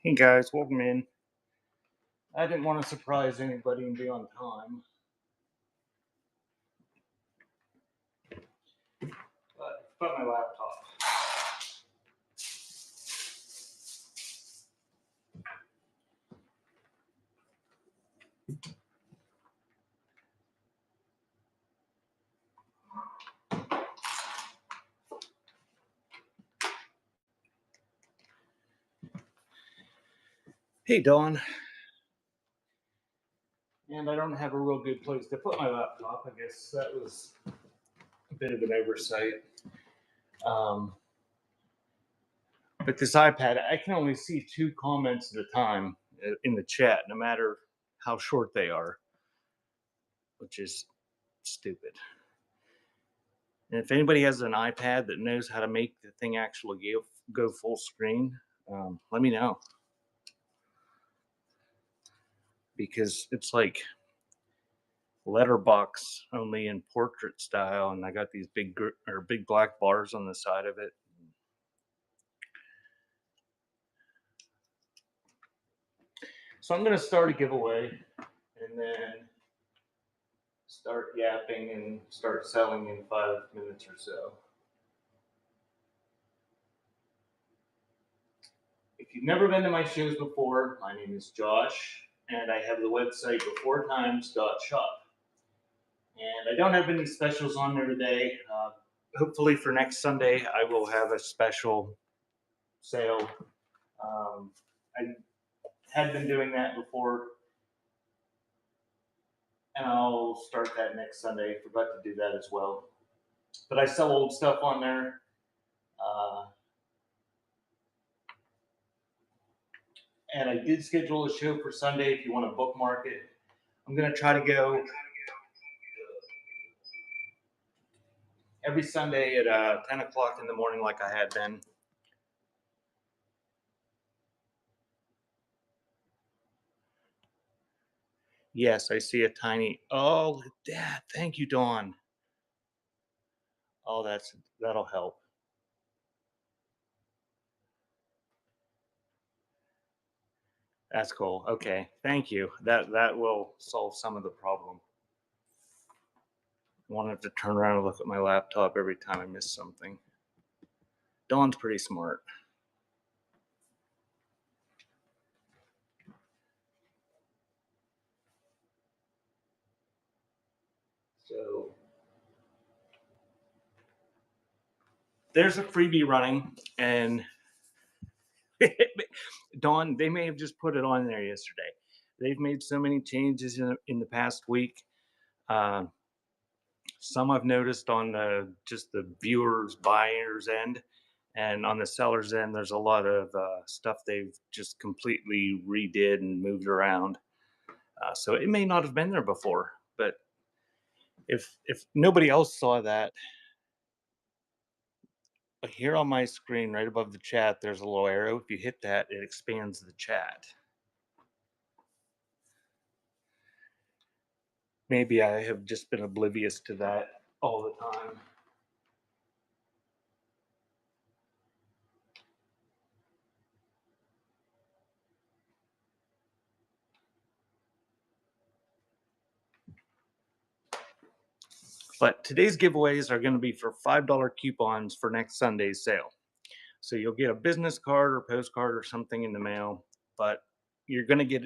Hey guys, welcome in. I didn't want to surprise anybody and be on time, but my laptop. Hey Dawn, and I don't have a real good place to put my laptop. I guess that was a bit of an oversight. Um, but this iPad, I can only see 2 comments at a time in the chat, no matter how short they are, which is stupid. And if anybody has an iPad that knows how to make the thing actually go full screen, let me know. Because it's like letterbox only in portrait style, and I got these big black bars on the side of it. So I'm going to start a giveaway and then start yapping and start selling in 5 minutes or so. If you've never been to my shows before, my name is Josh, and I have the website beforetimes.shop. And I don't have any specials on there today. Hopefully for next Sunday, I will have a special sale. I had been doing that before, and I'll start that next Sunday. Forgot to do that as well. But I sell old stuff on there. And I did schedule a show for Sunday if you want to bookmark it. I'm going to try to go every Sunday at 10 o'clock in the morning like I had been. Yes, I see a tiny. Oh, Dad, thank you, Dawn. Oh, that'll help. That's cool. Okay, thank you. That will solve some of the problem. I wanted to turn around and look at my laptop every time I miss something. Dawn's pretty smart. So there's a freebie running, and Dawn, they may have just put it on there yesterday. They've made so many changes in the past week. Uh, some I've noticed on just the viewers, buyers end, and on the sellers end, there's a lot of stuff they've just completely redid and moved around. So it may not have been there before, but if nobody else saw that, here on my screen, right above the chat, there's a little arrow. If you hit that, it expands the chat. Maybe I have just been oblivious to that all the time. But today's giveaways are going to be for $5 coupons for next Sunday's sale. So you'll get a business card or postcard or something in the mail, but you're going to get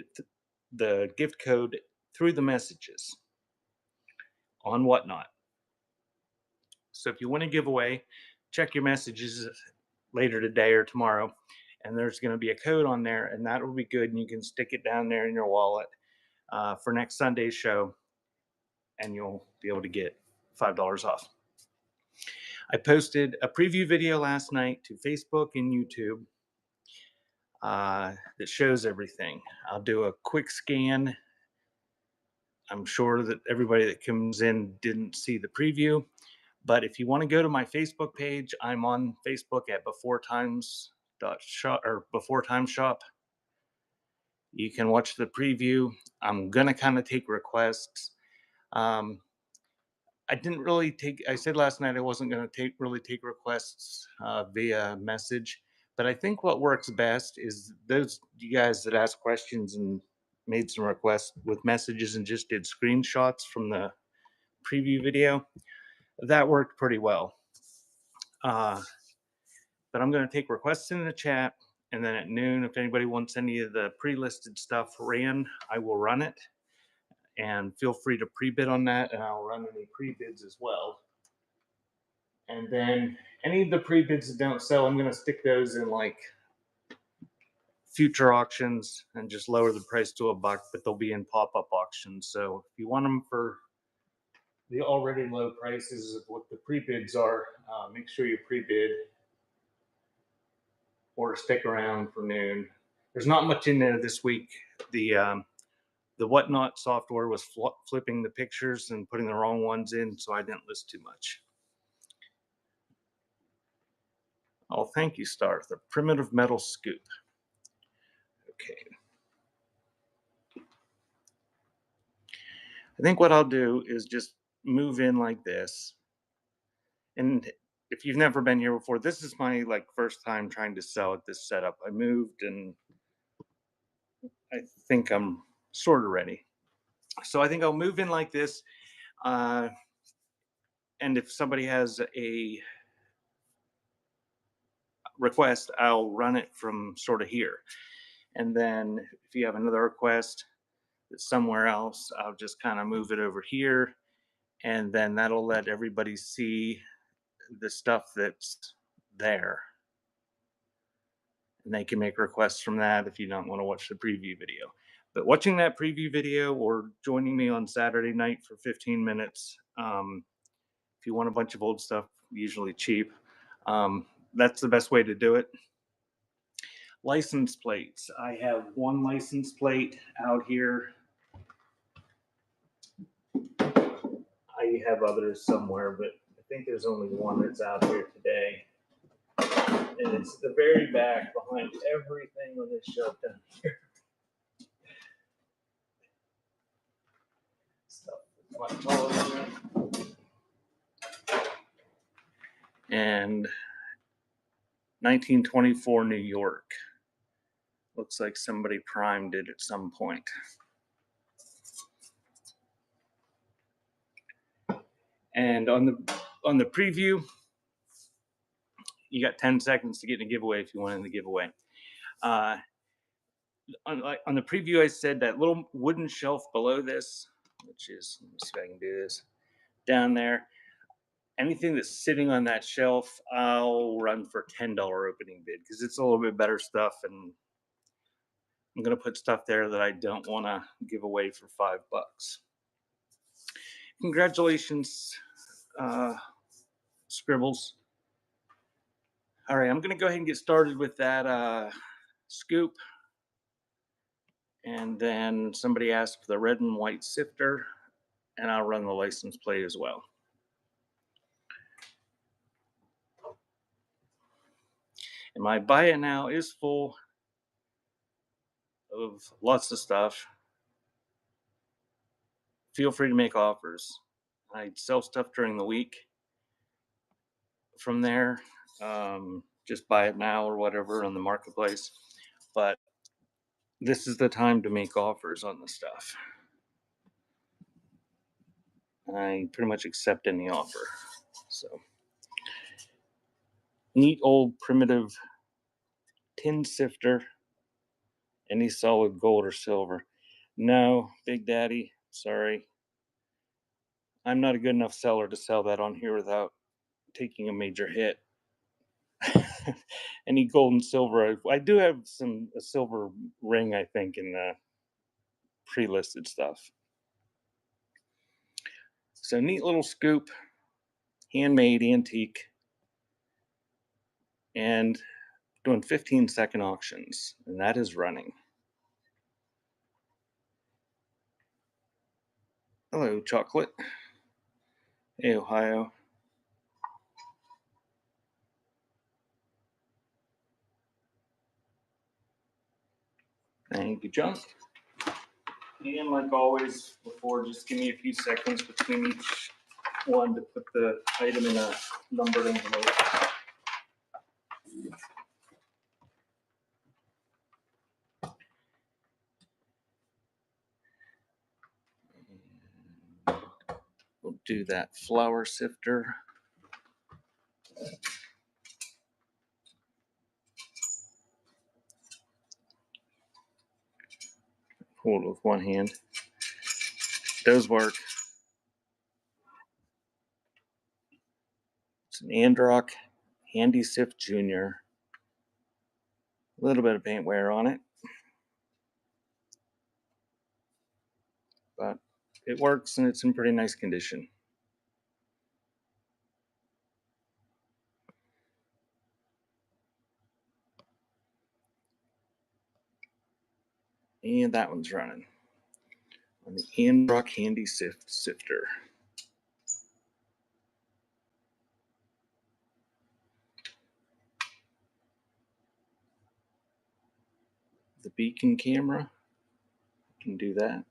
the gift code through the messages on Whatnot. So if you want a giveaway, check your messages later today or tomorrow, and there's going to be a code on there, and that will be good, and you can stick it down there in your wallet for next Sunday's show, and you'll be able to get $5 off. I posted a preview video last night to Facebook and YouTube that shows everything. I'll do a quick scan. I'm sure that everybody that comes in didn't see the preview, but if you want to go to my Facebook page, I'm on Facebook at beforetimes.shop or Before Time Shop. You can watch the preview. I'm gonna kind of take requests. I didn't really take. I said last night I wasn't going to really take requests via message, But I think what works best is those you guys that asked questions and made some requests with messages and just did screenshots from the preview video. That worked pretty well. But I'm going to take requests in the chat, and then at noon, if anybody wants any of the pre-listed stuff ran, I will run it. And feel free to pre-bid on that, and I'll run any pre-bids as well. And then any of the pre-bids that don't sell, I'm going to stick those in like future auctions and just lower the price to $1, but they'll be in pop-up auctions. So if you want them for the already low prices of what the pre-bids are, make sure you pre-bid or stick around for noon. There's not much in there this week. The Whatnot software was flipping the pictures and putting the wrong ones in, so I didn't list too much. Oh, thank you, Star. The primitive metal scoop. Okay. I think what I'll do is just move in like this. And if you've never been here before, this is my first time trying to sell at this setup. I moved and I think I'm sort of ready. So I think I'll move in like this. And if somebody has a request, I'll run it from sort of here. And then if you have another request that's somewhere else, I'll just kind of move it over here. And then that'll let everybody see the stuff that's there. And they can make requests from that if you don't want to watch the preview video. But watching that preview video or joining me on Saturday night for 15 minutes, if you want a bunch of old stuff, usually cheap, that's the best way to do it. License plates. I have one license plate out here. I have others somewhere, but I think there's only one that's out here today. And it's the very back behind everything on this shelf down here. Stuff much taller than that. And 1924 New York. Looks like somebody primed it at some point. And on the preview, you got 10 seconds to get in a giveaway if you want in the giveaway. On the preview, I said that little wooden shelf below this, which is, let me see if I can do this, down there. Anything that's sitting on that shelf, I'll run for $10 opening bid because it's a little bit better stuff, and I'm going to put stuff there that I don't want to give away for $5. Congratulations, Scribbles. All right, I'm going to go ahead and get started with that scoop. And then somebody asked for the red and white sifter, and I'll run the license plate as well. And my buy it now is full of lots of stuff. Feel free to make offers. I sell stuff during the week. From there, just buy it now or whatever on the marketplace. But this is the time to make offers on the stuff. I pretty much accept any offer. So, neat old primitive tin sifter. Any solid gold or silver? No, Big Daddy, sorry. I'm not a good enough seller to sell that on here without taking a major hit. Any gold and silver? I do have a silver ring, I think, in the pre-listed stuff. So neat little scoop, handmade, antique, and doing 15-second auctions, and that is running. Hello, Chocolate. Hey, Ohio. Thank you, John. And like always, before, just give me a few seconds between each one to put the item in a numbered envelope. do that flour sifter. Hold it with one hand. Does work. It's an Androck Handy Sift Junior. A little bit of paint wear on it, but it works and it's in pretty nice condition. And that one's running on the Androck Handy Sifter. The beacon camera can do that.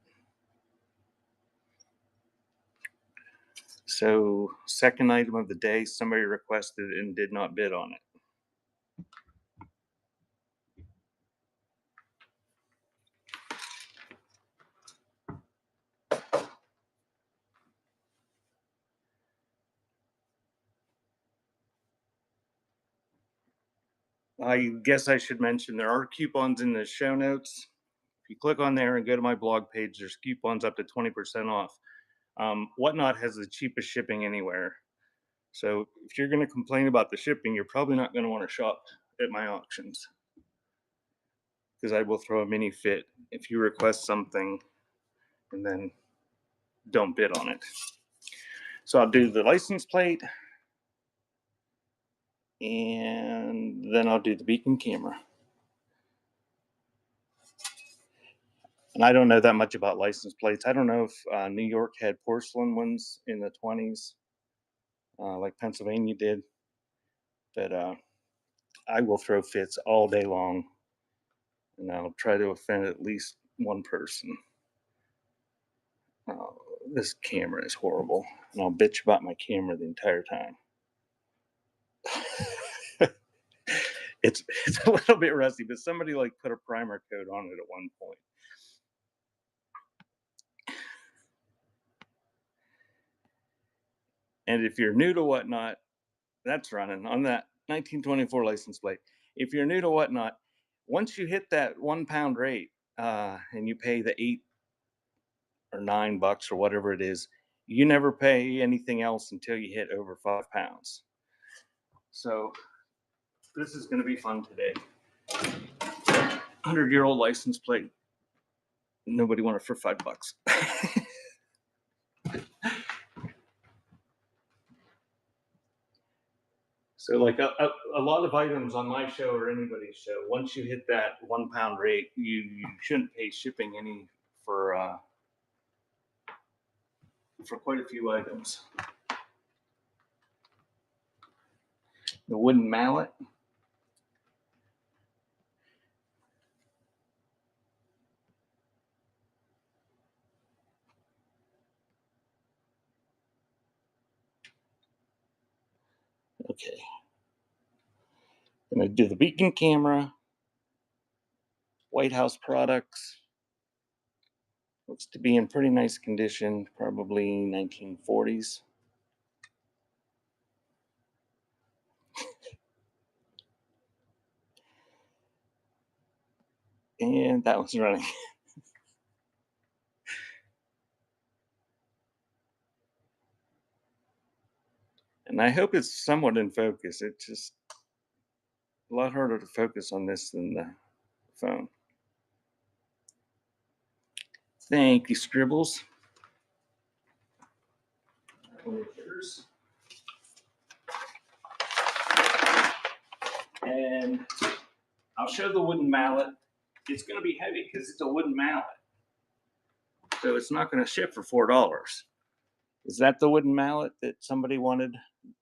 So, second item of the day, somebody requested and did not bid on it. I guess I should mention there are coupons in the show notes. If you click on there and go to my blog page, there's coupons up to 20% off. Whatnot has the cheapest shipping anywhere. So if you're going to complain about the shipping, you're probably not going to want to shop at my auctions, because I will throw a mini fit if you request something and then don't bid on it. So I'll do the license plate, and then I'll do the beacon camera. And I don't know that much about license plates. I don't know if New York had porcelain ones in the 20s, like Pennsylvania did. But I will throw fits all day long, and I'll try to offend at least one person. This camera is horrible, and I'll bitch about my camera the entire time. It's a little bit rusty, but somebody like put a primer coat on it at one point. And if you're new to Whatnot, that's running on that 1924 license plate. If you're new to Whatnot, once you hit that £1 rate and you pay the $8 or $9 or whatever it is, you never pay anything else until you hit over £5. So this is going to be fun today. 100-year-old license plate. Nobody wanted for $5. So like a lot of items on my show or anybody's show, once you hit that £1 rate, you shouldn't pay shipping any for quite a few items. The wooden mallet. Okay. Gonna do the beacon camera. White House products. Looks to be in pretty nice condition, probably 1940s. And that was running. And I hope it's somewhat in focus. It's just a lot harder to focus on this than the phone. Thank you, Scribbles. And I'll show the wooden mallet. It's going to be heavy because it's a wooden mallet. So it's not going to ship for $4. Is that the wooden mallet that somebody wanted?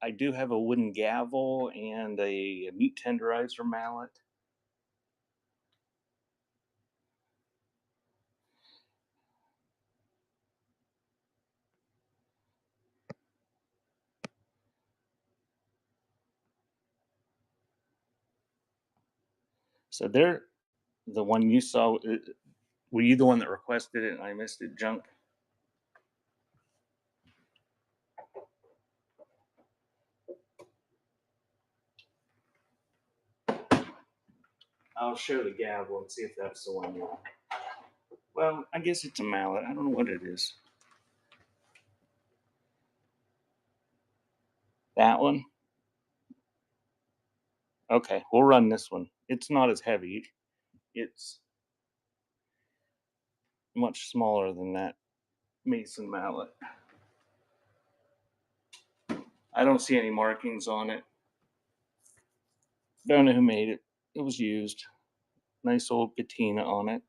I do have a wooden gavel and a meat tenderizer mallet. So they're the one you saw. Were you the one that requested it and I missed it, Junk? I'll show the gavel and see if that's the one you want. Well, I guess it's a mallet. I don't know what it is. That one? Okay, we'll run this one. It's not as heavy. It's much smaller than that Mason mallet. I don't see any markings on it. Don't know who made it. It was used. Nice old patina on it.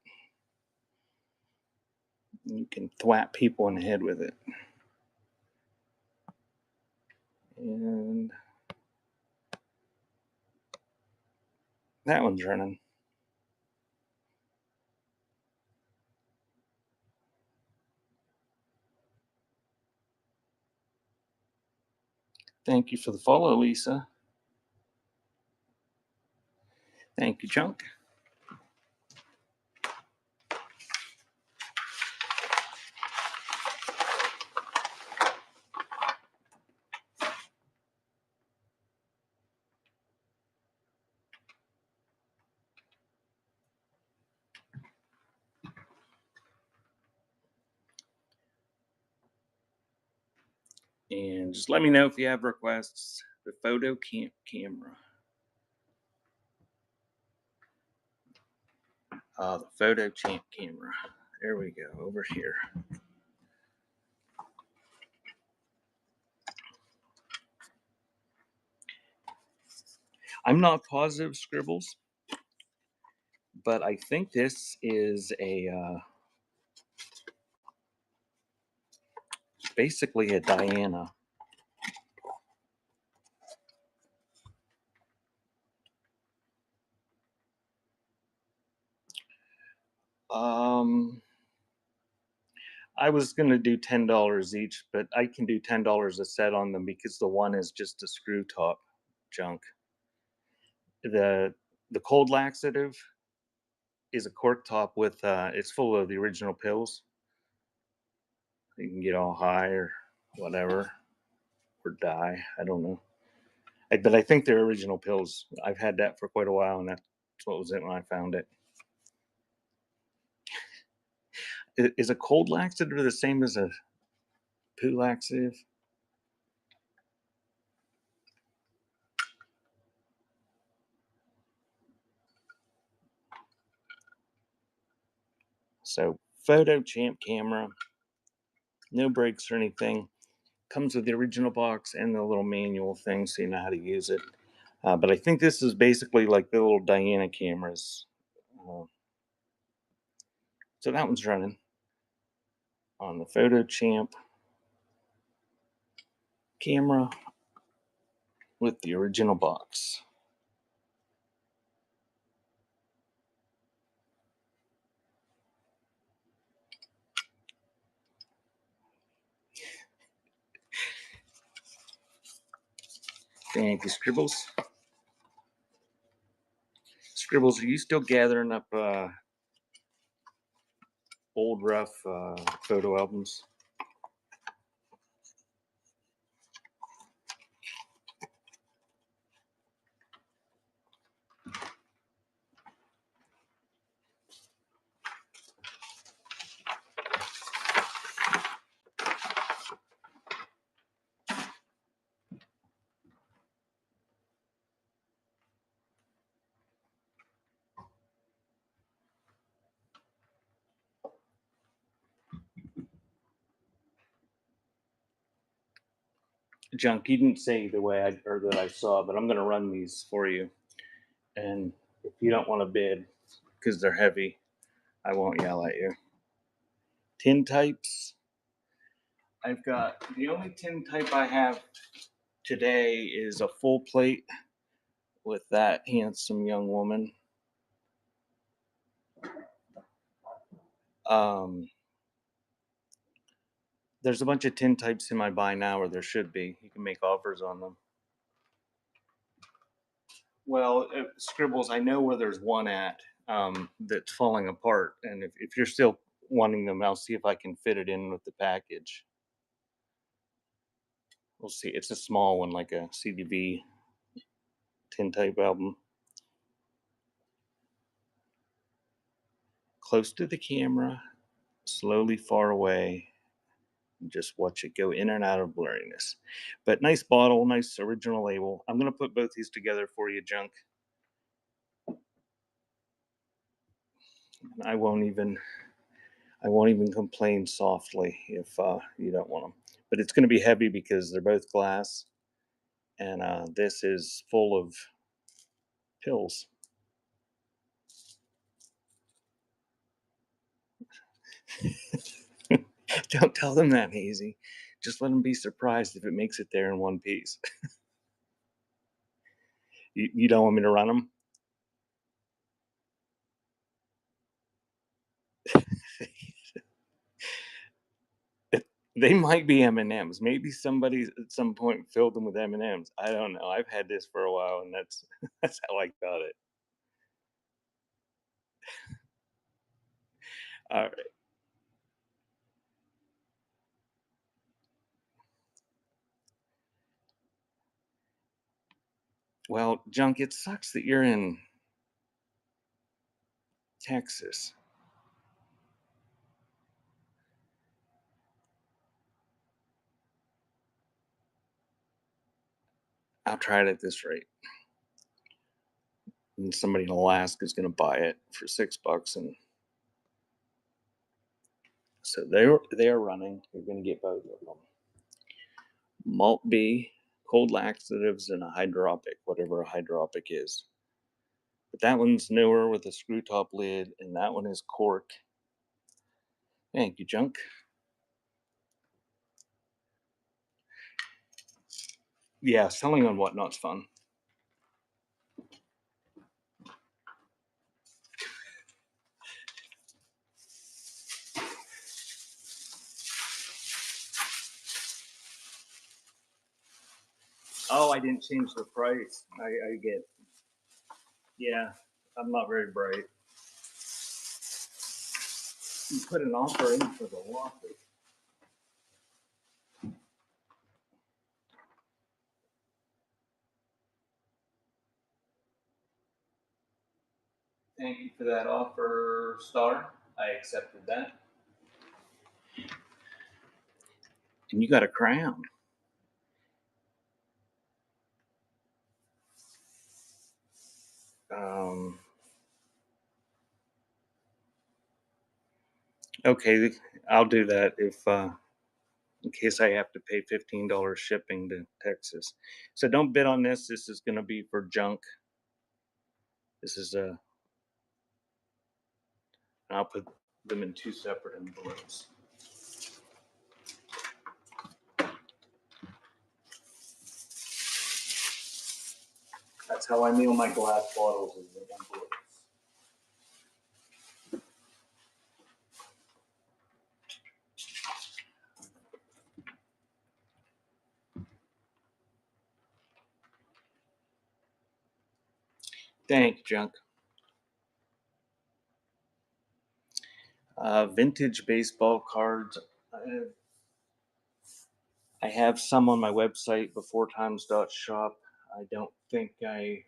You can thwap people in the head with it. And that one's running. Thank you for the follow, Lisa. Thank you, Chunk. And just let me know if you have requests. The photo camera. The photo champ camera. There we go, over here. I'm not positive, Scribbles, but I think this is basically a Diana. I was gonna do $10 each, but I can do $10 a set on them because the one is just a screw top junk. The cold laxative is a cork top with it's full of the original pills. You can get all high or whatever, or die. I don't know. But I think they're original pills. I've had that for quite a while, and that's what was it when I found it. Is a cold laxative the same as a poo laxative? So, Photo Champ camera, no breaks or anything. Comes with the original box and the little manual thing, so you know how to use it. But I think this is basically like the little Diana cameras. Uh, so that one's running on the Photo Champ camera with the original box. Thank you, Scribbles. Scribbles, are you still gathering up old rough photo albums? Junk, you didn't say the way or that I saw, but I'm going to run these for you. And if you don't want to bid because they're heavy, I won't yell at you. Tin types. I've got the only tin type I have today is a full plate with that handsome young woman. There's a bunch of tin types in my buy now, or there should be. You can make offers on them. Well, Scribbles, I know where there's one at that's falling apart, and if you're still wanting them, I'll see if I can fit it in with the package. We'll see. It's a small one, like a CDV tin type album. close to the camera, slowly far away, and just watch it go in and out of blurriness. But nice bottle, nice original label. I'm gonna put both these together for you, Junk. I won't even complain softly if you don't want them. But it's going to be heavy because they're both glass, and this is full of pills. Don't tell them that, Hazy. Just let them be surprised if it makes it there in one piece. You don't want me to run them? They might be M&Ms. Maybe somebody at some point filled them with M&Ms. I don't know. I've had this for a while, and that's that's how I got it. All right. Well, Junk, it sucks that you're in Texas. I'll try it at this rate. And somebody in Alaska is going to buy it for $6, and so they are running. You're going to get both of them. Malt B, cold laxatives, and a hydropic, whatever a hydropic is. But that one's newer with a screw top lid, and that one is cork. Thank you, Junk. Yeah, selling on Whatnot's fun. Oh, I didn't change the price. I get. Yeah, I'm not very bright. You put an offer in for the waffle. Thank you for that offer, Star. I accepted that. And you got a crown. Um, okay, I'll do that if in case I have to pay $15 shipping to Texas. So don't bid on this. This is going to be for Junk. This is a. I'll put them in two separate envelopes. That's how I mail my glass bottles in the envelopes. Thanks, Junk. Vintage baseball cards. I have some on my website, beforetimes.shop. I don't think I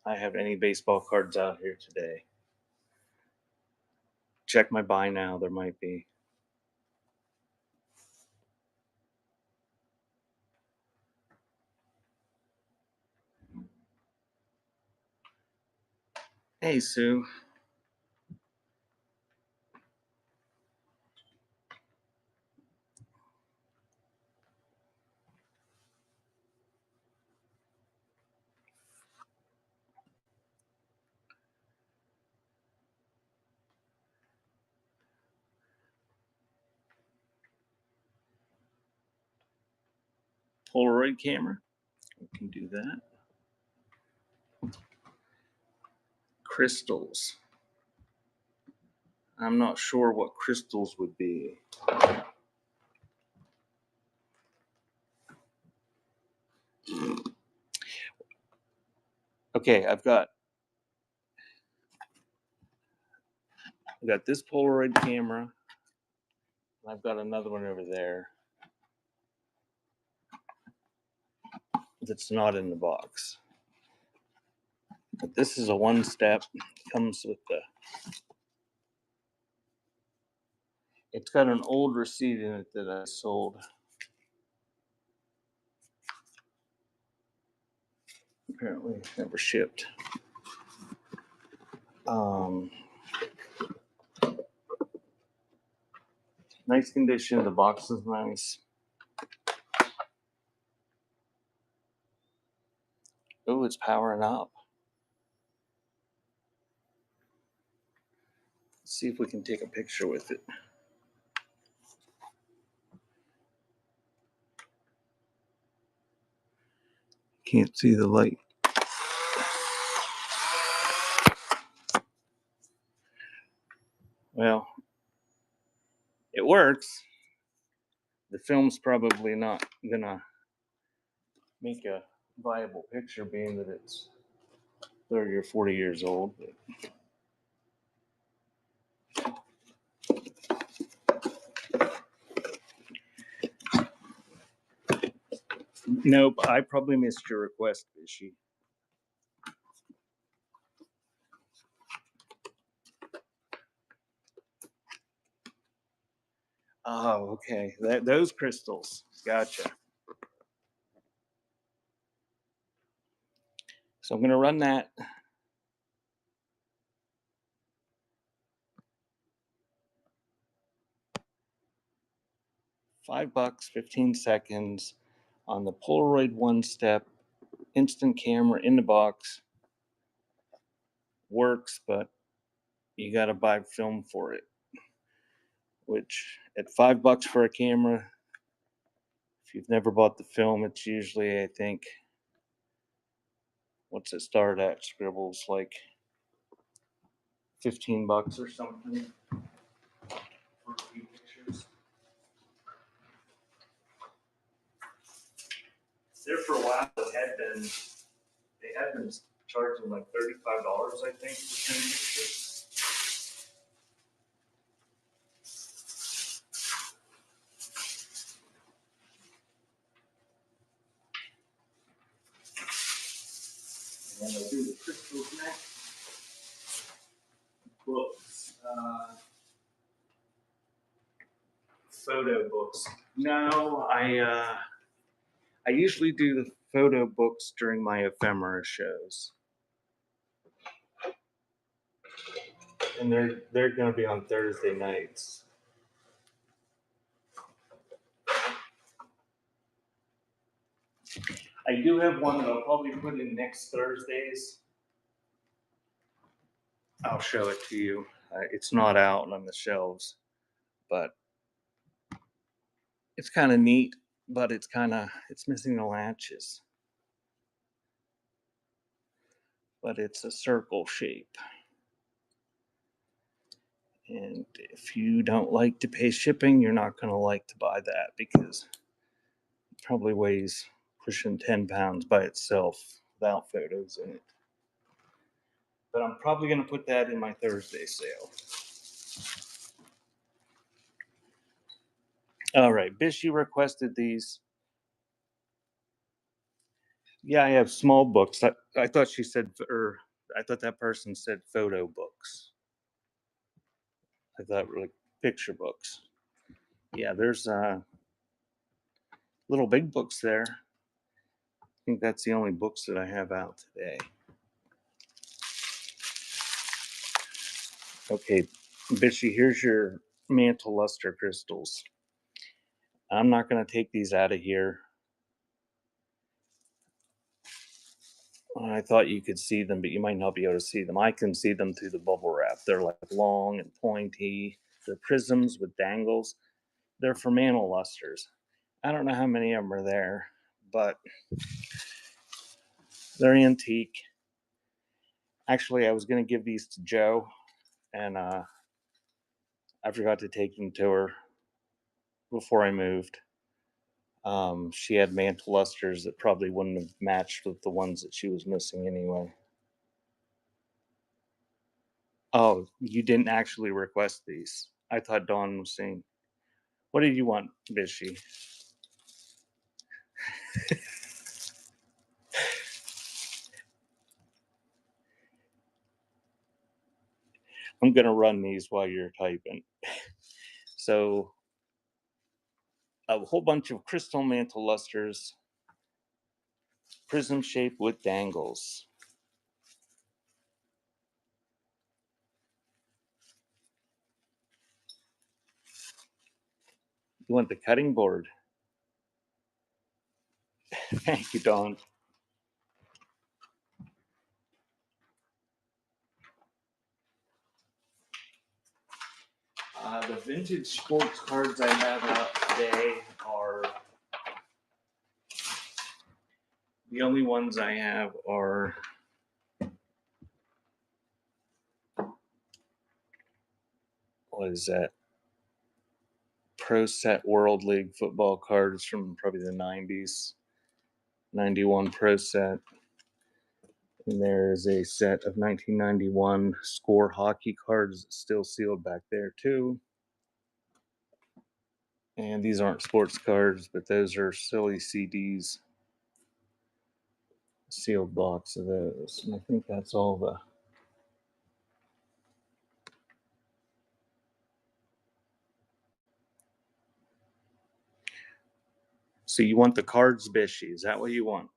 have any baseball cards out here today. Check my buy now. There might be. Hey, Sue. Polaroid camera. We can do that. Crystals. I'm not sure what crystals would be. Okay, I've got this Polaroid camera. And I've got another one over there that's not in the box. But this is a one step. Comes with the It's got an old receipt in it that I sold. Apparently, never shipped. Um, Nice condition. The box is nice. Oh, it's powering up. Let's see if we can take a picture with it. Can't see the light. Well, it works. The film's probably not gonna make a viable picture, being that it's 30 or 40 years old. But nope, I probably missed your request, Fishy. Oh, okay. Those crystals. Gotcha. So I'm going to run that. $5, 15 seconds on the Polaroid One Step instant camera in the box. Works, but you got to buy film for it. Which at $5 for a camera, if you've never bought the film, it's usually, I think, what's it start at? Scribbles like $15 or something for a few pictures. There for a while, they had been charging like $35, I think, for 10 pictures. And then I'll do the crystals next. Books. Photo books. No, I usually do the photo books during my ephemera shows. And they're going to be on Thursday nights. I do have one that I'll probably put in next Thursdays. I'll show it to you. It's not out on the shelves, but it's kind of neat. But it's missing the latches. But it's a circle shape. And if you don't like to pay shipping, you're not going to like to buy that because it probably weighs pushing 10 pounds by itself without photos in it. But I'm probably going to put that in my Thursday sale. All right, Bishy requested these. Yeah, I have small books. I thought she said, or I thought that person said photo books. I thought like picture books. Yeah, there's little big books there. I think that's the only books that I have out today. Okay, Bishy, here's your mantle luster crystals. I'm not going to take these out of here. I thought you could see them, but you might not be able to see them. I can see them through the bubble wrap. They're like long and pointy. They're prisms with dangles. They're for mantle lusters. I don't know how many of them are there, but they're antique. Actually, I was going to give these to Joe, and I forgot to take them to her before I moved. She had mantle lusters that probably wouldn't have matched with the ones that she was missing anyway. Oh, you didn't actually request these. I thought Dawn was saying, what did you want, Bishy? I'm going to run these while you're typing. So a whole bunch of crystal mantle lusters, prism shape with dangles. You want the cutting board? Thank you, Dawn. The vintage sports cards I have out today are the only ones I have are what is that? Pro Set World League football cards from probably the 90s. 91 Pro Set. And there's a set of 1991 Score hockey cards still sealed back there too. And these aren't sports cards, but those are silly CDs. Sealed box of those. And I think that's all the. So you want the cards, Bishy? Is that what you want?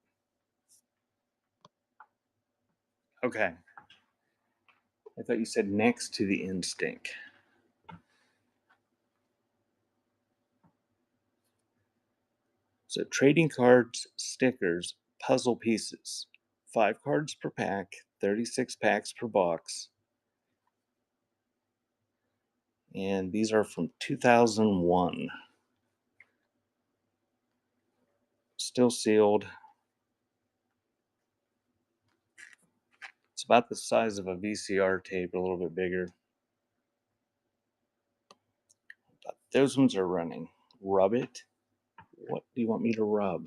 Okay. I thought you said next to the instinct. So trading cards, stickers, puzzle pieces. 5 cards per pack, 36 packs per box. And these are from 2001. Still sealed. It's about the size of a VCR tape, a little bit bigger. But those ones are running. Rub it. What do you want me to rub?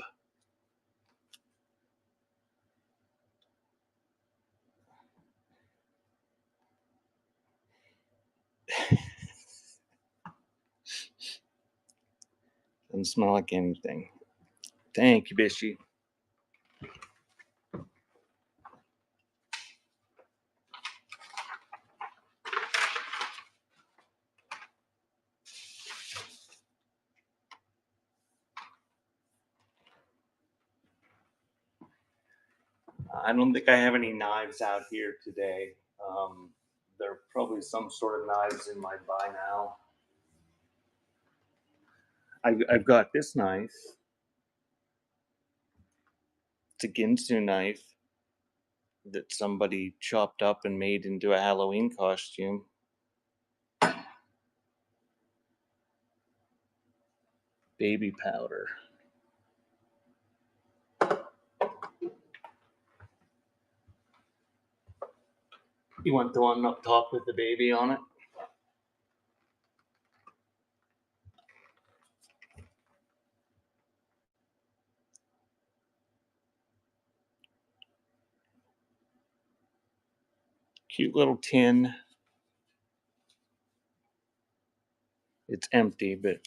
Doesn't smell like anything. Thank you, Bishy. I don't think I have any knives out here today. There are probably some sort of knives in my buy now. I've got this knife. It's a Ginsu knife that somebody chopped up and made into a Halloween costume. Baby powder. You want the one up top with the baby on it? Cute little tin. It's empty, but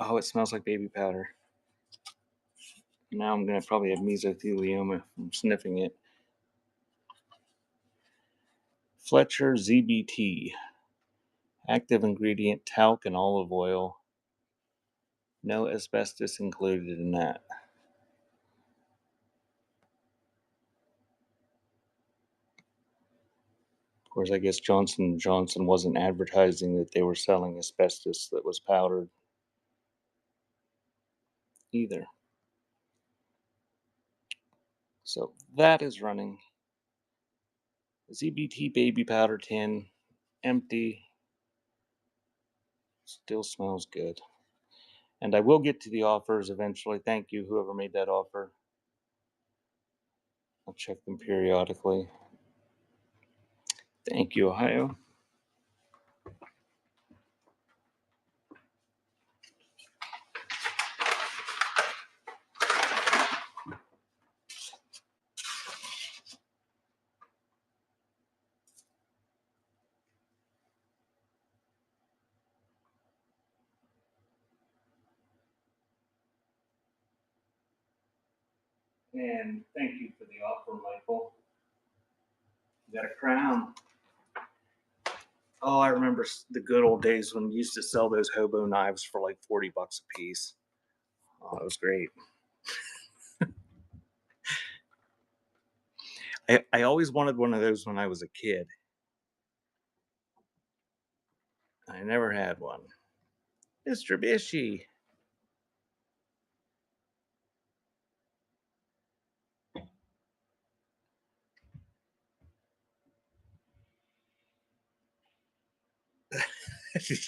oh, it smells like baby powder. Now I'm gonna probably have mesothelioma from sniffing it. Fletcher ZBT. Active ingredient talc and olive oil. No asbestos included in that. Of course, I guess Johnson & Johnson wasn't advertising that they were selling asbestos that was powdered either. So that is running. ZBT baby powder tin, empty. Still smells good. And I will get to the offers eventually. Thank you, whoever made that offer. I'll check them periodically. Thank you, Ohio. And thank you for the offer, Michael. You got a crown. Oh, I remember the good old days when we used to sell those hobo knives for like 40 bucks a piece. Oh, it was great. I always wanted one of those when I was a kid. I never had one. Mr. Bishy.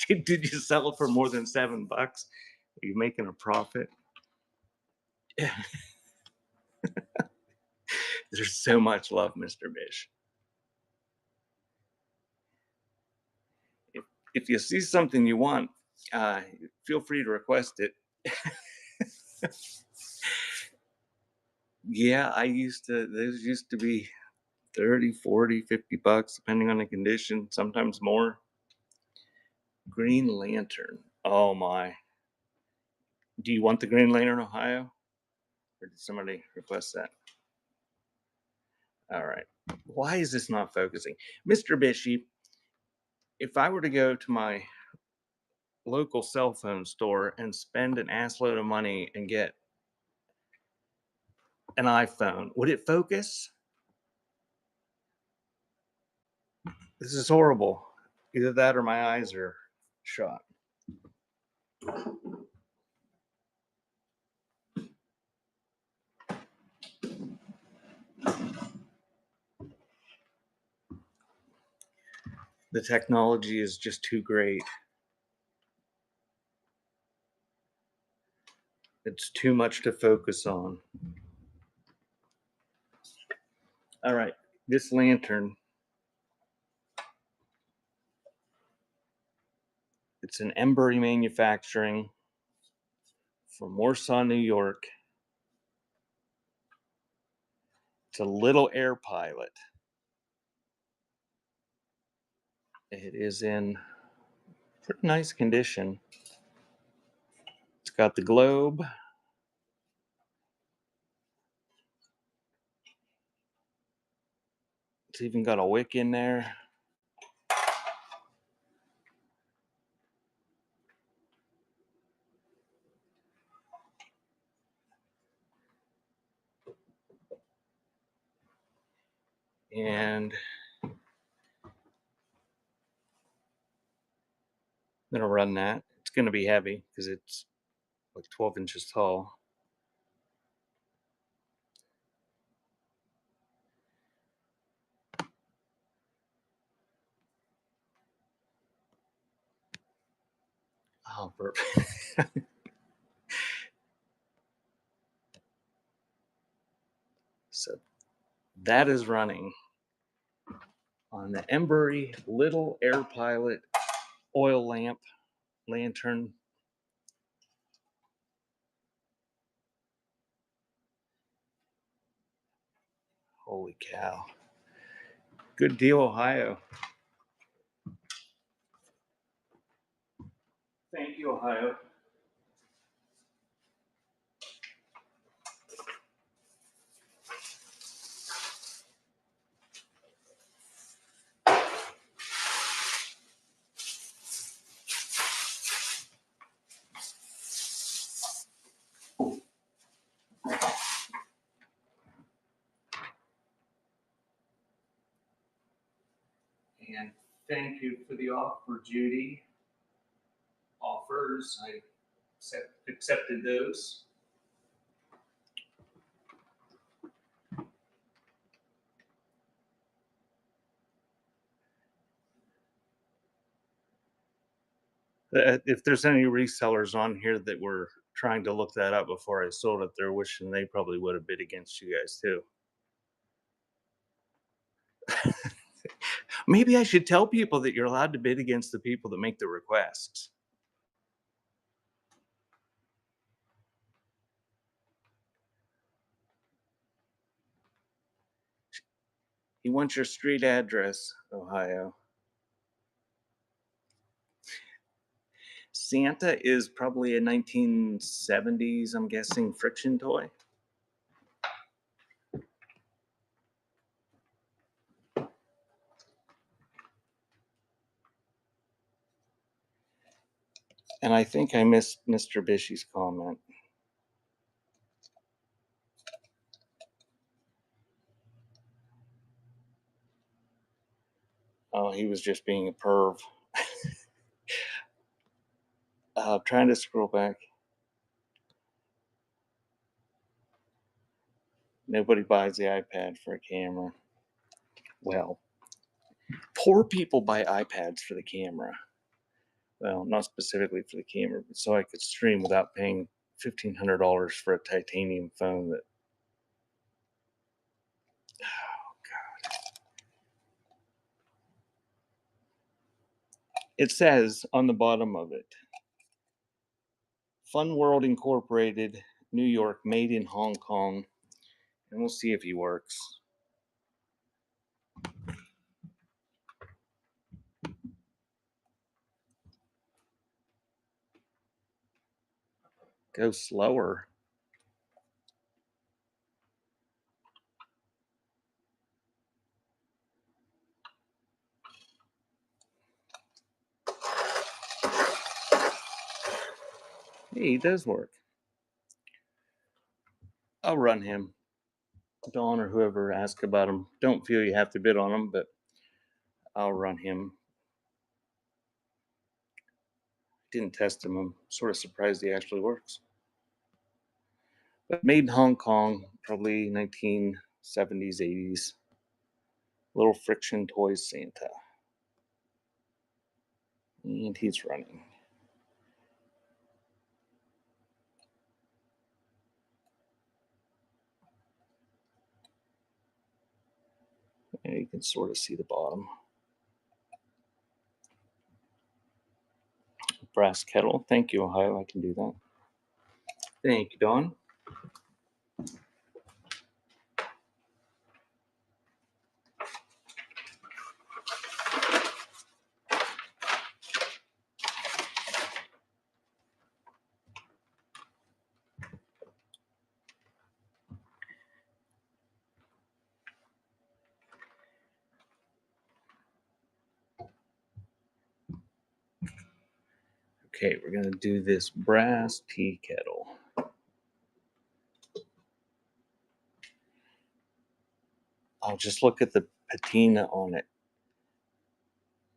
Did you sell it for more than $7? Are you making a profit? There's so much love, Mr. Bish. If you see something you want, uh, feel free to request it. Yeah, those used to be 30, 40, $50, depending on the condition, sometimes more. Green Lantern. Oh my. Do you want the Green Lantern, Ohio? Or did somebody request that? All right. Why is this not focusing? Mr. Bishy, if I were to go to my local cell phone store and spend an assload of money and get an iPhone, would it focus? This is horrible. Either that or my eyes are shot. The technology is just too great. It's too much to focus on. All right, this lantern, it's an Embry manufacturing from Warsaw, New York. It's a little air pilot. It is in pretty nice condition. It's got the globe. It's even got a wick in there. And I'm gonna run that. It's gonna be heavy because it's like 12 inches tall. Oh, perfect. So that is running on the Embry little air pilot oil lamp lantern. Holy cow. Good deal, Ohio. Thank you, Ohio. And thank you for the offer, Judy. Offers, I accepted those. If there's any resellers on here that were trying to look that up before I sold it, they're wishing they probably would have bid against you guys too. Maybe I should tell people that you're allowed to bid against the people that make the requests. He wants your street address, Ohio. Santa is probably a 1970s, I'm guessing, friction toy. And I think I missed Mr. Bishy's comment. Oh, he was just being a perv. Trying to scroll back. Nobody buys the iPad for a camera. Well, poor people buy iPads for the camera. Well, not specifically for the camera, but so I could stream without paying $1,500 for a titanium phone that. It says on the bottom of it, Fun World Incorporated, New York, made in Hong Kong. And we'll see if he works. Go slower. Hey, he does work. I'll run him. Dawn or whoever asks about him. Don't feel you have to bid on him, but I'll run him. Didn't test him. I'm sort of surprised he actually works. But made in Hong Kong, probably 1970s, 80s. Little Friction Toys Santa. And he's running. And you can sort of see the bottom. Brass kettle. Thank you, Ohio. I can do that. Thank you, Dawn. Okay, we're going to do this brass tea kettle. I'll just look at the patina on it.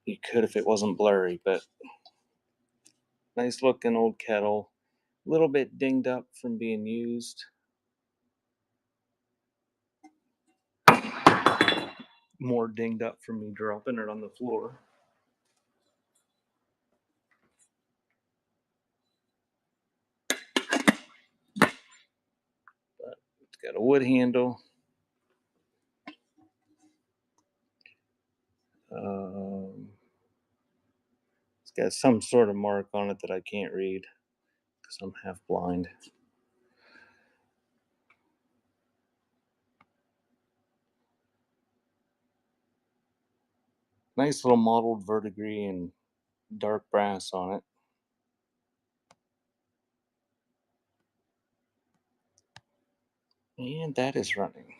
You could if it wasn't blurry, but nice looking old kettle. A little bit dinged up from being used. More dinged up from me dropping it on the floor. But it's got a wood handle. It's got some sort of mark on it that I can't read because I'm half blind. Nice little mottled verdigris and dark brass on it. And that is running.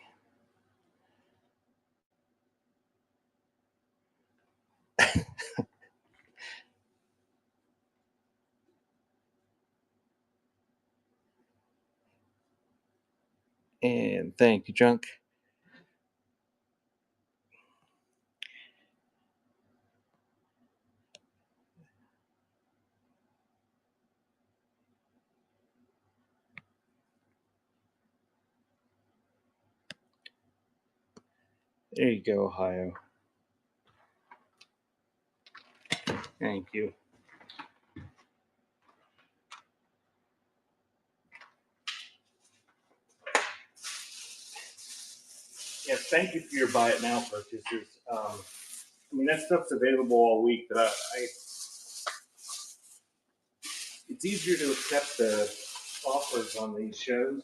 And thank you, Junk. There you go, Ohio. Thank you. Yes, thank you for your buy it now purchases. I mean, that stuff's available all week, but it's easier to accept the offers on these shows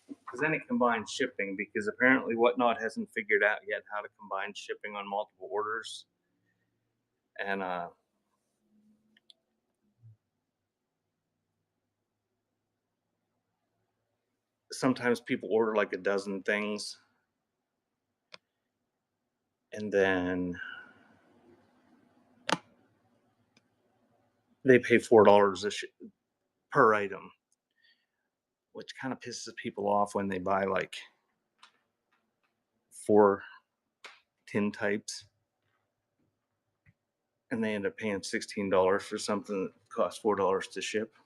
because then it combines shipping. Because apparently, Whatnot hasn't figured out yet how to combine shipping on multiple orders, and sometimes people order like a dozen things, and then they pay $4 per item, which kind of pisses people off when they buy like 4 tin types and they end up paying $16 for something that costs $4 to ship.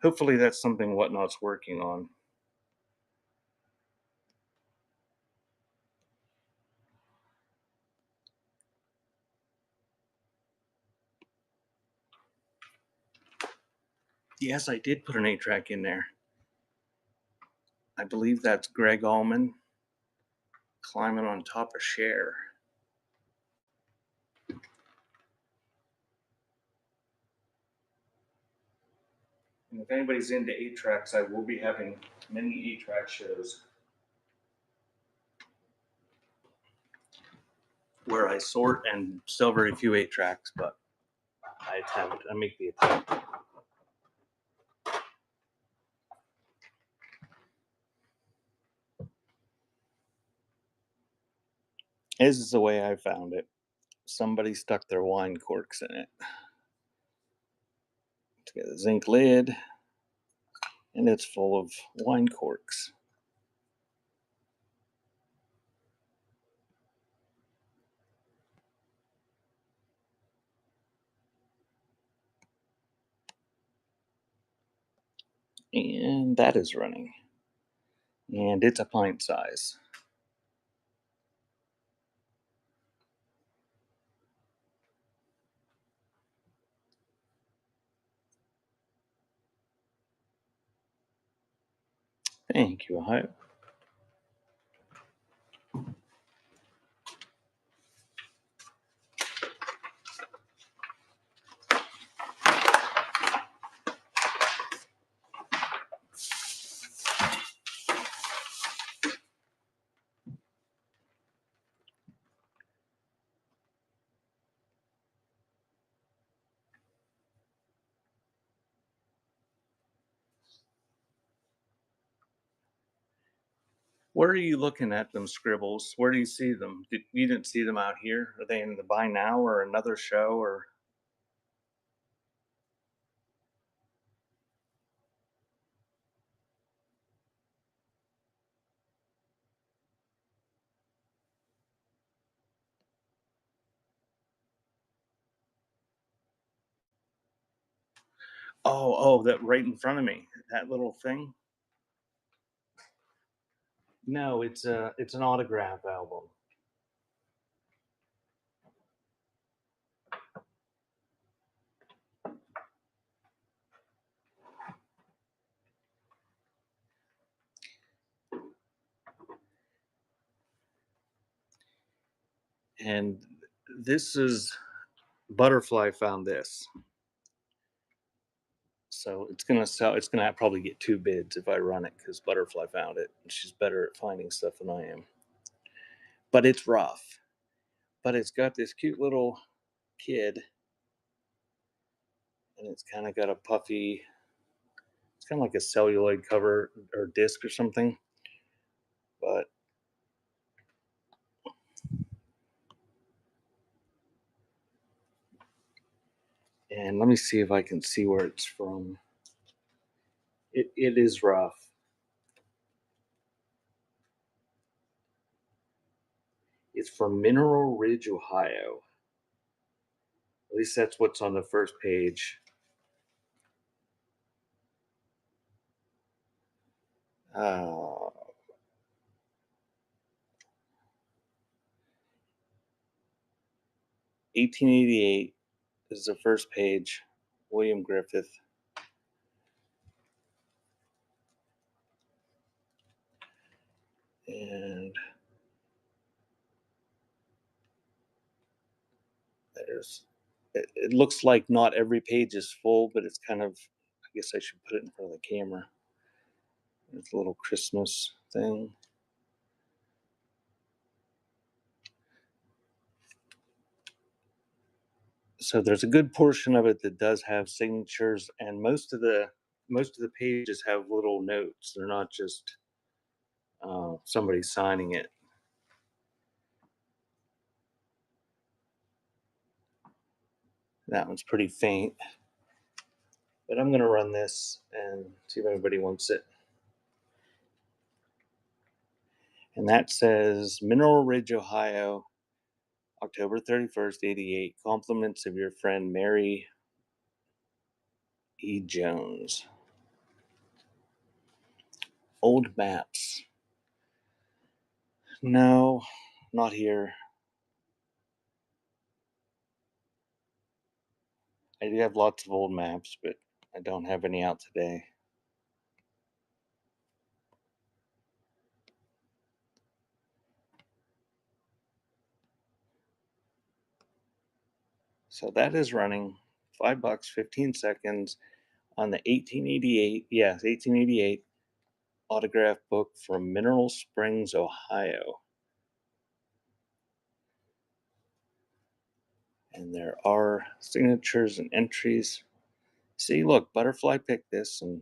Hopefully, that's something Whatnot's working on. Yes, I did put an 8-track in there. I believe that's Greg Allman climbing on top of Cher. And if anybody's into 8-tracks, I will be having many 8-track shows where I sort and sell very few 8-tracks, but I make the attempt. This is the way I found it. Somebody stuck their wine corks in it. It's got a zinc lid, and it's full of wine corks. And that is running. And it's a pint size. Thank you, Ohio. Where are you looking at them scribbles? Where do you see them? You didn't see them out here? Are they in the Buy Now or another show or? Oh, that right in front of me, that little thing. No, it's an autograph album. And this is Butterfly found this. So it's gonna sell. It's gonna probably get 2 bids if I run it because Butterfly found it. And she's better at finding stuff than I am. But it's rough. But it's got this cute little kid, and it's kind of got a puffy. It's kind of like a celluloid cover or disc or something. But and let me see if I can see where it's from. It is rough. It's from Mineral Ridge, Ohio. At least that's what's on the first page. Uh, 1888 is the first page. William Griffith. And it looks like not every page is full, but it's kind of, I guess I should put it in front of the camera. It's a little Christmas thing. So there's a good portion of it that does have signatures, and most of the pages have little notes. They're not just somebody signing it. That one's pretty faint. But I'm going to run this and see if anybody wants it. And that says Mineral Ridge, Ohio, October 31st, 88. Compliments of your friend Mary E. Jones. Old maps. No, not here. I do have lots of old maps, but I don't have any out today. So that is running $5, 15 seconds on the 1888, yes, 1888 autograph book from Mineral Springs, Ohio. And there are signatures and entries. See, look, Butterfly picked this and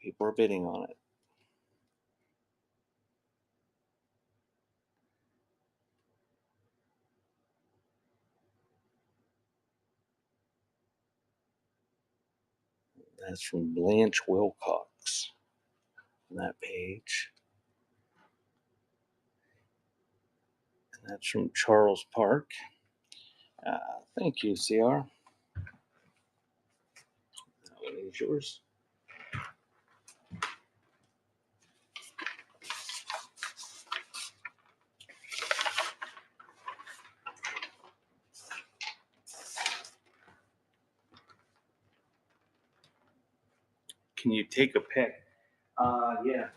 people are bidding on it. That's from Blanche Wilcox on that page. And that's from Charles Park. Thank you, CR. That one is yours. Can you take a pic? Yeah.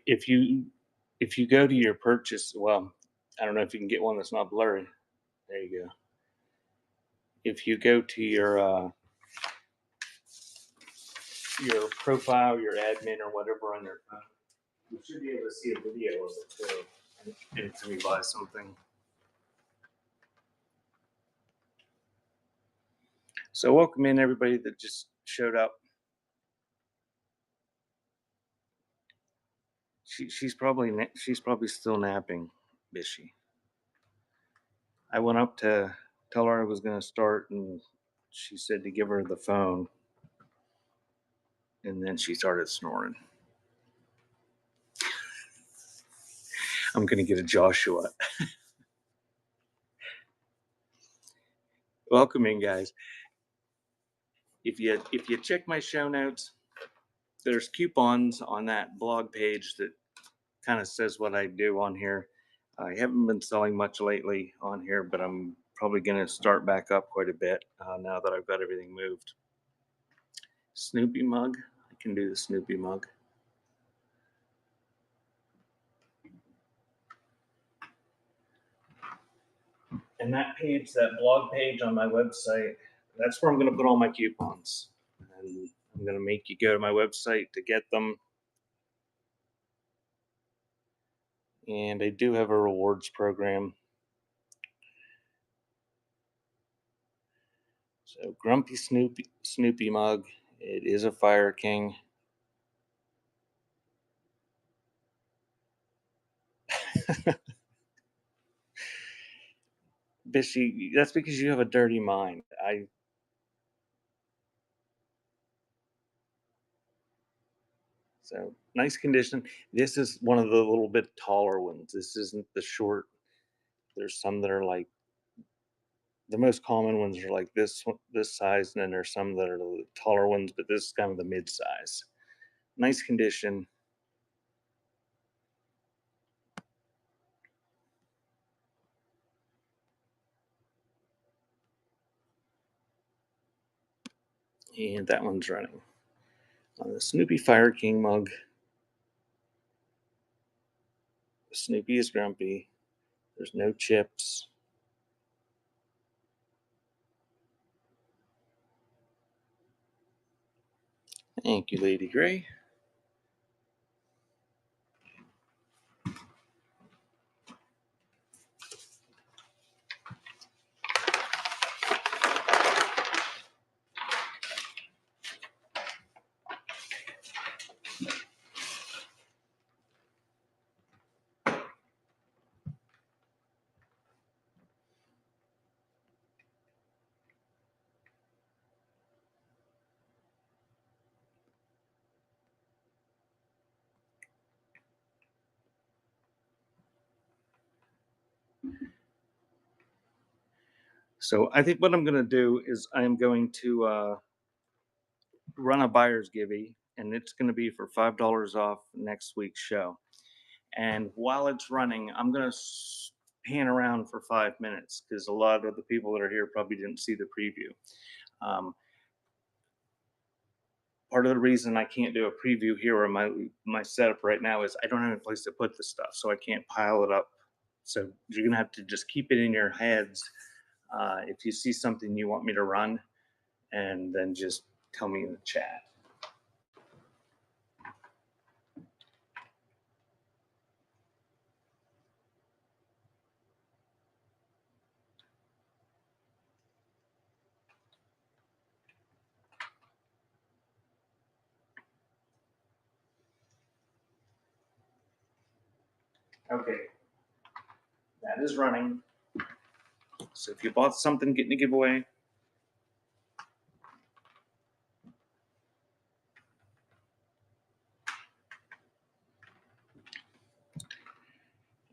If you go to your purchase, well, I don't know if you can get one that's not blurry. There you go. If you go to your profile, your admin, or whatever on your phone, you should be able to see a video of it too. Anytime you buy something. So welcome in everybody that just showed up. She's probably still napping, Bishy. I went up to tell her I was going to start, and she said to give her the phone, and then she started snoring. I'm going to get a Joshua. Welcome in, guys. If you check my show notes, there's coupons on that blog page that kind of says what I do on here. I haven't been selling much lately on here, but I'm probably going to start back up quite a bit now that I've got everything moved. Snoopy mug. I can do the Snoopy mug. And that page, that blog page on my website, that's where I'm going to put all my coupons. And I'm going to make you go to my website to get them. And I do have a rewards program. So Grumpy Snoopy mug. It is a Fire King. Bishy, that's because you have a dirty mind. So nice condition. This is one of the little bit taller ones. This isn't the short. There's some that are like the most common ones are like this size, and then there's some that are the taller ones, but this is kind of the mid size. Nice condition. And that one's running on the Snoopy Fire King mug. Snoopy is grumpy. There's no chips. Thank you, Lady Gray. So I think what I'm going to do is I am going to run a buyer's givey, and it's going to be for $5 off next week's show. And while it's running, I'm going to pan around for 5 minutes because a lot of the people that are here probably didn't see the preview. Um, Part of the reason I can't do a preview here or my setup right now is I don't have a place to put the stuff, so I can't pile it up. So you're gonna have to just keep it in your heads. If you see something you want me to run, and then just tell me in the chat. Okay, that is running. So if you bought something getting a giveaway,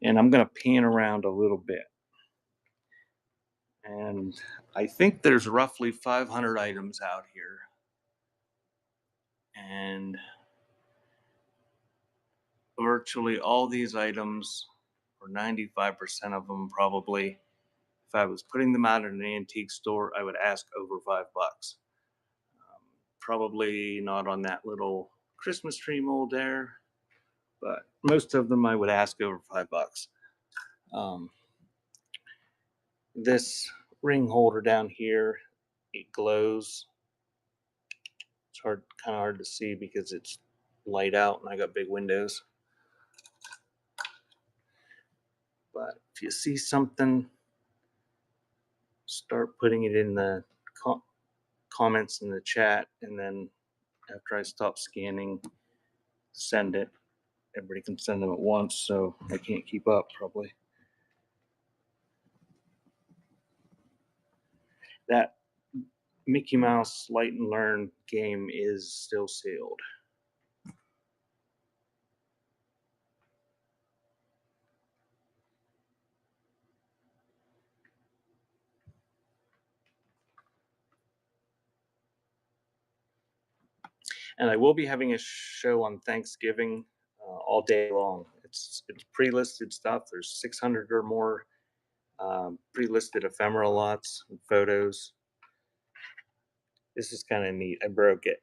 and I'm gonna pan around a little bit. And I think there's roughly 500 items out here. And virtually all these items, or 95% of them probably, if I was putting them out in an antique store, I would ask over $5. Probably not on that little Christmas tree mold there, but most of them I would ask over $5. Um, this ring holder down here, it glows. It's kind of hard to see because it's light out and I got big windows. But if you see something, start putting it in the comments in the chat, and then after I stop scanning, send it. Everybody can send them at once, so I can't keep up probably. That Mickey Mouse Light and Learn game is still sealed. And I will be having a show on Thanksgiving all day long. It's pre-listed stuff. There's 600 or more pre-listed ephemera lots and photos. This is kind of neat. I broke it.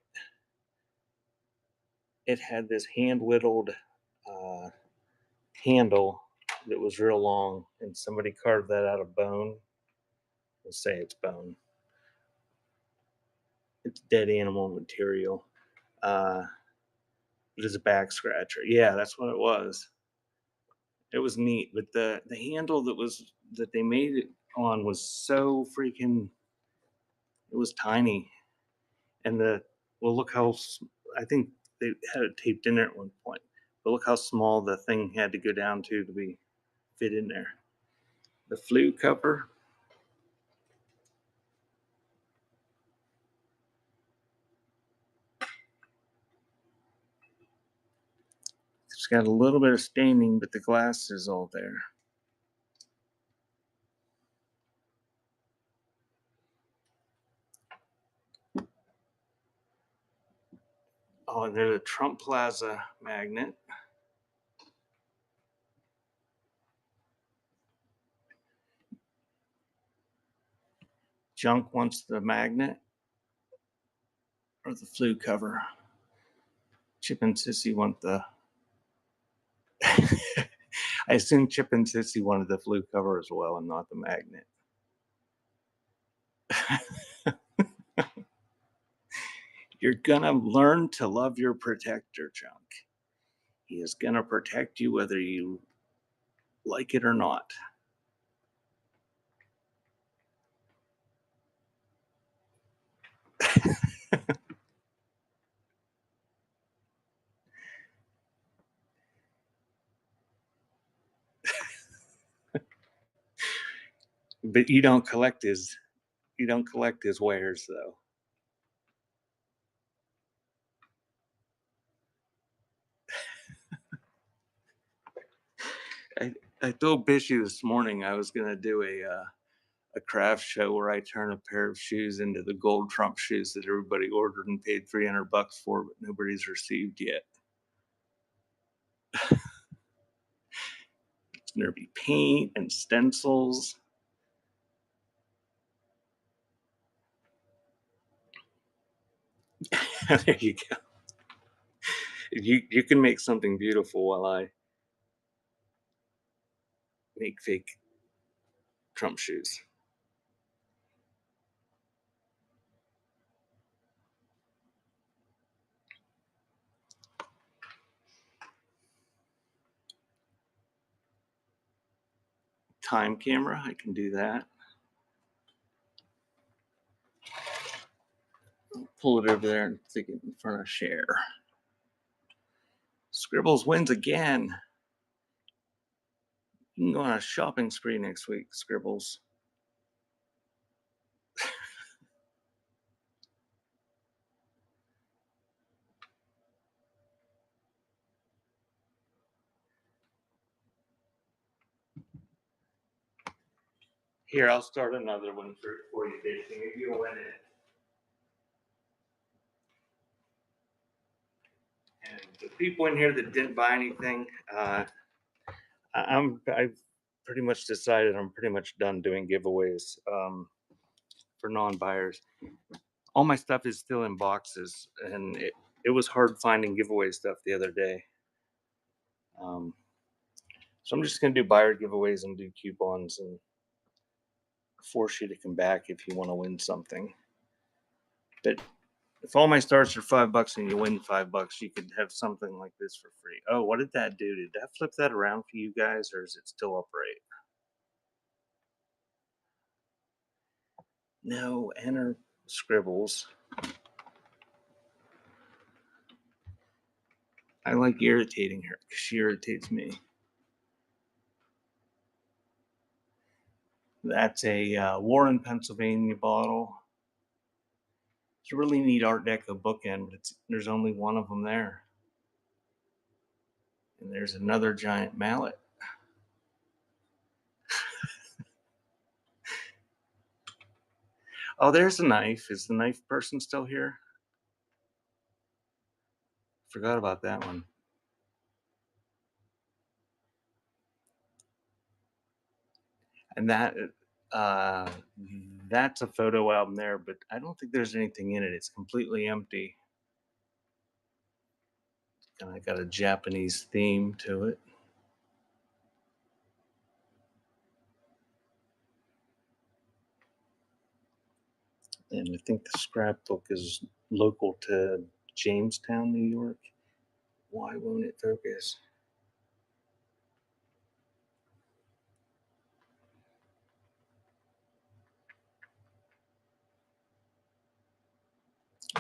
It had this hand whittled handle that was real long, and somebody carved that out of bone. Let's say it's bone. It's dead animal material. It is a back scratcher. Yeah, that's what it was. It was neat, but the handle that they made it on was so freaking. It was tiny, and look how I think they had it taped in there at one point. But look how small the thing had to go down to be fit in there. The flue cover. It's got a little bit of staining, but the glass is all there. Oh, and there's a Trump Plaza magnet. Junk wants the magnet or the flue cover. Chip and Sissy want the. I assume Chip and Sissy wanted the flue cover as well and not the magnet. You're gonna learn to love your protector, Chunk. He is gonna protect you whether you like it or not. But you don't collect his wares though. I told Bishy this morning I was gonna do a a craft show where I turn a pair of shoes into the gold Trump shoes that everybody ordered and paid $300 for, but nobody's received yet. There'll be paint and stencils. There you go. You can make something beautiful while I make fake Trump shoes. Time camera, I can do that. Pull it over there and stick it in front of Share. Scribbles wins again. You can go on a shopping spree next week, Scribbles. Here, I'll start another one for you, Dave. Maybe you'll win it. And the people in here that didn't buy anything, I've pretty much decided I'm pretty much done doing giveaways for non-buyers. All my stuff is still in boxes, and it was hard finding giveaway stuff the other day. So I'm just gonna do buyer giveaways and do coupons and force you to come back if you want to win something. But if all my starts are $5 and you win $5, you could have something like this for free. Oh, what did that do? Did that flip that around for you guys, or is it still upright? No, enter Scribbles. I like irritating her because she irritates me. That's a Warren, Pennsylvania bottle. It's a really neat Art Deco bookend, but there's only one of them there. And there's another giant mallet. Oh, there's a knife. Is the knife person still here? Forgot about that one. And uh, that's a photo album there, but I don't think there's anything in it. It's completely empty. And I got a Japanese theme to it. And I think the scrapbook is local to Jamestown, New York. Why won't it focus?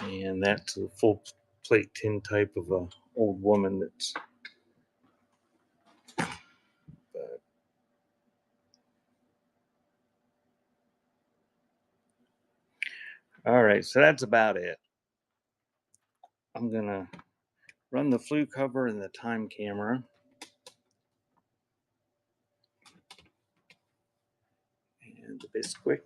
And that's a full plate tin type of a old woman that's all right, so that's about it. I'm gonna run the flue cover and the time camera. And the Bisquick.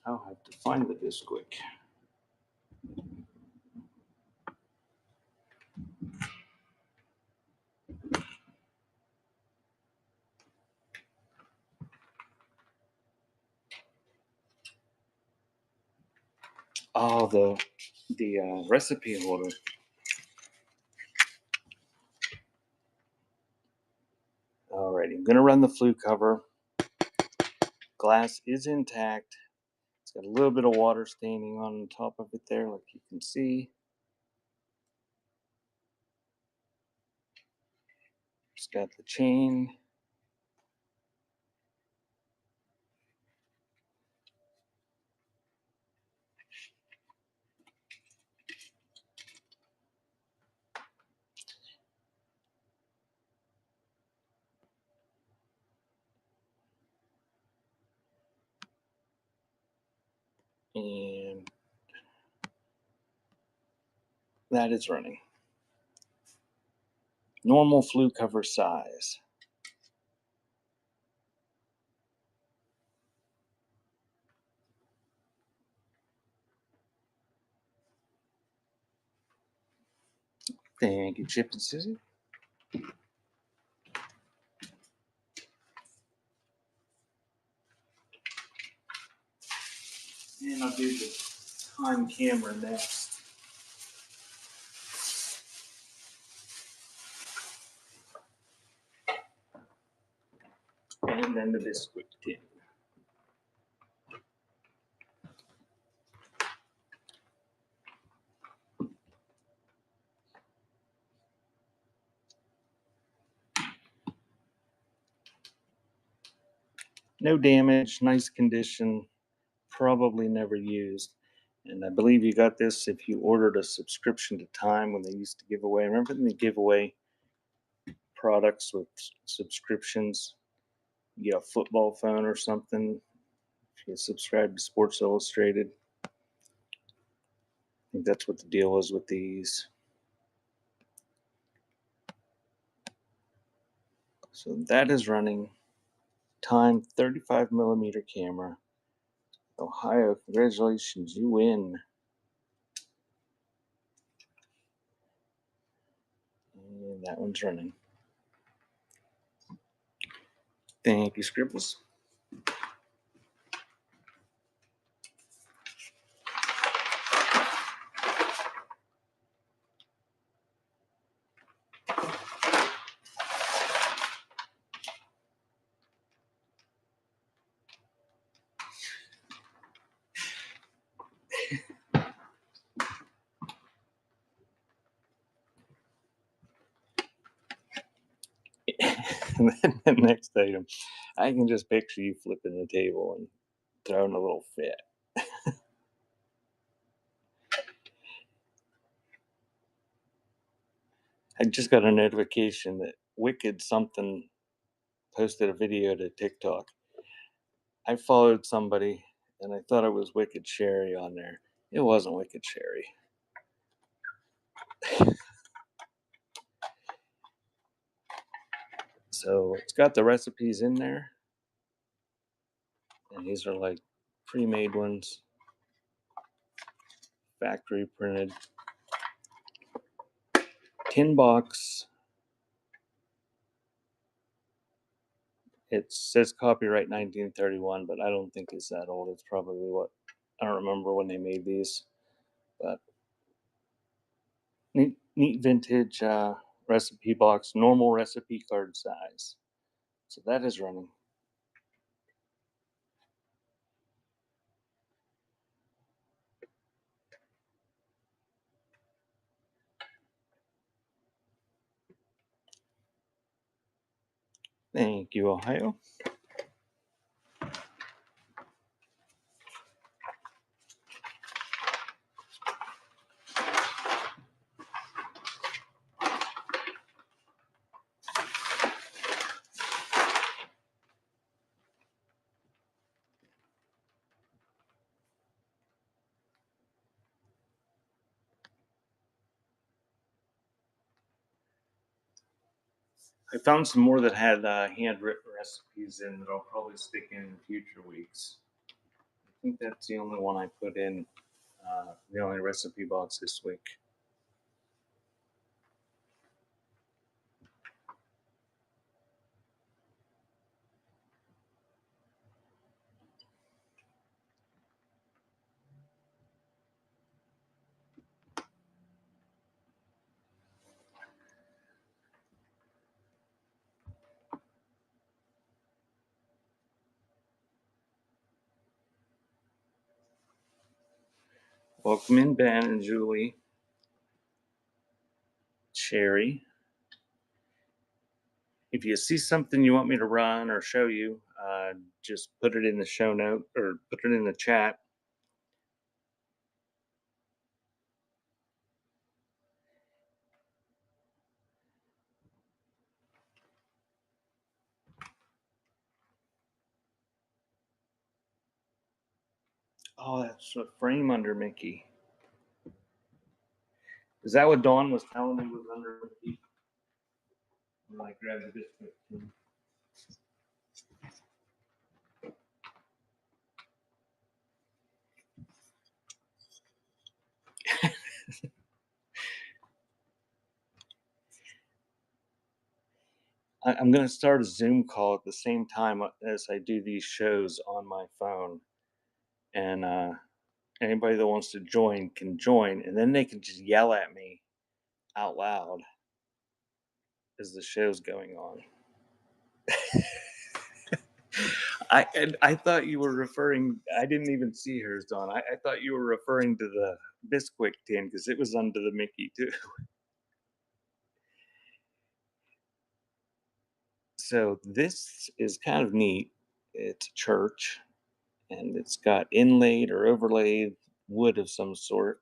I'll have to find the Bisquick. Oh, the recipe holder. All right, I'm gonna run the flue cover. Glass is intact. It's got a little bit of water staining on the top of it there, like you can see. It's got the chain. And that is running. Normal flue cover size. Thank you, Chip and Susie. And I'll do the time camera next. And then the biscuit tin. No damage, nice condition, probably never used. And I believe you got this if you ordered a subscription to Time when they used to give away. Remember when they give away products with subscriptions? You get a football phone or something if you subscribe to Sports Illustrated. I think that's what the deal is with these. So that is running. Time 35 millimeter camera. Ohio, congratulations, you win. And that one's running. Thank you, Scribbles. And then the next item, I can just picture you flipping the table and throwing a little fit. I just got a notification that Wicked something posted a video to TikTok. I followed somebody and I thought it was Wicked Sherry on there. It wasn't Wicked Sherry. So it's got the recipes in there. And these are like pre-made ones, factory printed. Tin box. It says copyright 1931, but I don't think it's that old. It's probably I don't remember when they made these, but neat vintage recipe box, normal recipe card size. So that is running. Thank you, Ohio. I found some more that had handwritten recipes in that I'll probably stick in future weeks. I think that's the only one I put in, the only recipe box this week. Welcome in, Ben and Julie. Sherry. If you see something you want me to run or show you, just put it in the show note or put it in the chat. Oh, that's a frame under Mickey. Is that what Dawn was telling me was under the heat? When I grabbed the biscuit. I'm going to start a Zoom call at the same time as I do these shows on my phone. And anybody that wants to join can join. And then they can just yell at me out loud as the show's going on. I thought you were referring. I didn't even see hers, Dawn. I thought you were referring to the Bisquick tin because it was under the Mickey too. So this is kind of neat. It's a church, and it's got inlaid or overlaid wood of some sort,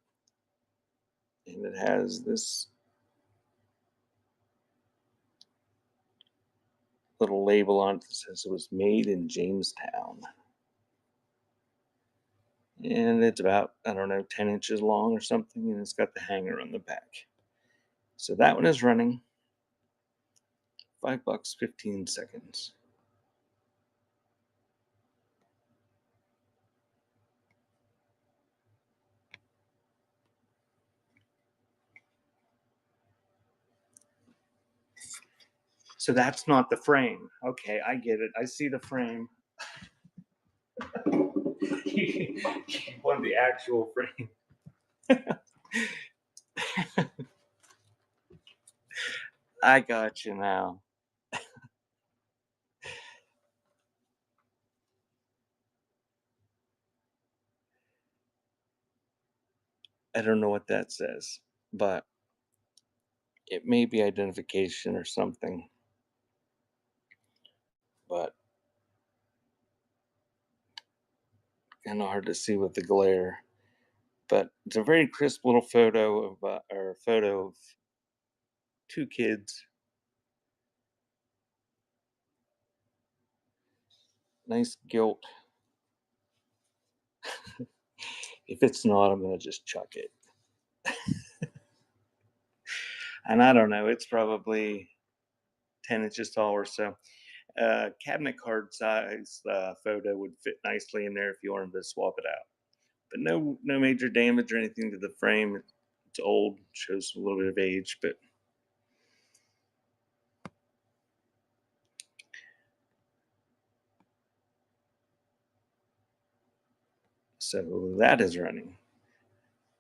and it has this little label on it that says it was made in Jamestown. And it's about, I don't know, 10 inches long or something, and it's got the hanger on the back. So that one is running $5, 15 seconds. So that's not the frame. Okay, I get it. I see the frame. You want the actual frame. I got you now. I don't know what that says, but it may be identification or something. But kind of hard to see with the glare. But it's a very crisp little photo of, or a photo of two kids. Nice gilt. If it's not, I'm gonna just chuck it. And I don't know, it's probably 10 inches tall or so. Cabinet card size photo would fit nicely in there if you wanted to swap it out. But no major damage or anything to the frame. It's old, shows a little bit of age, but so that is running.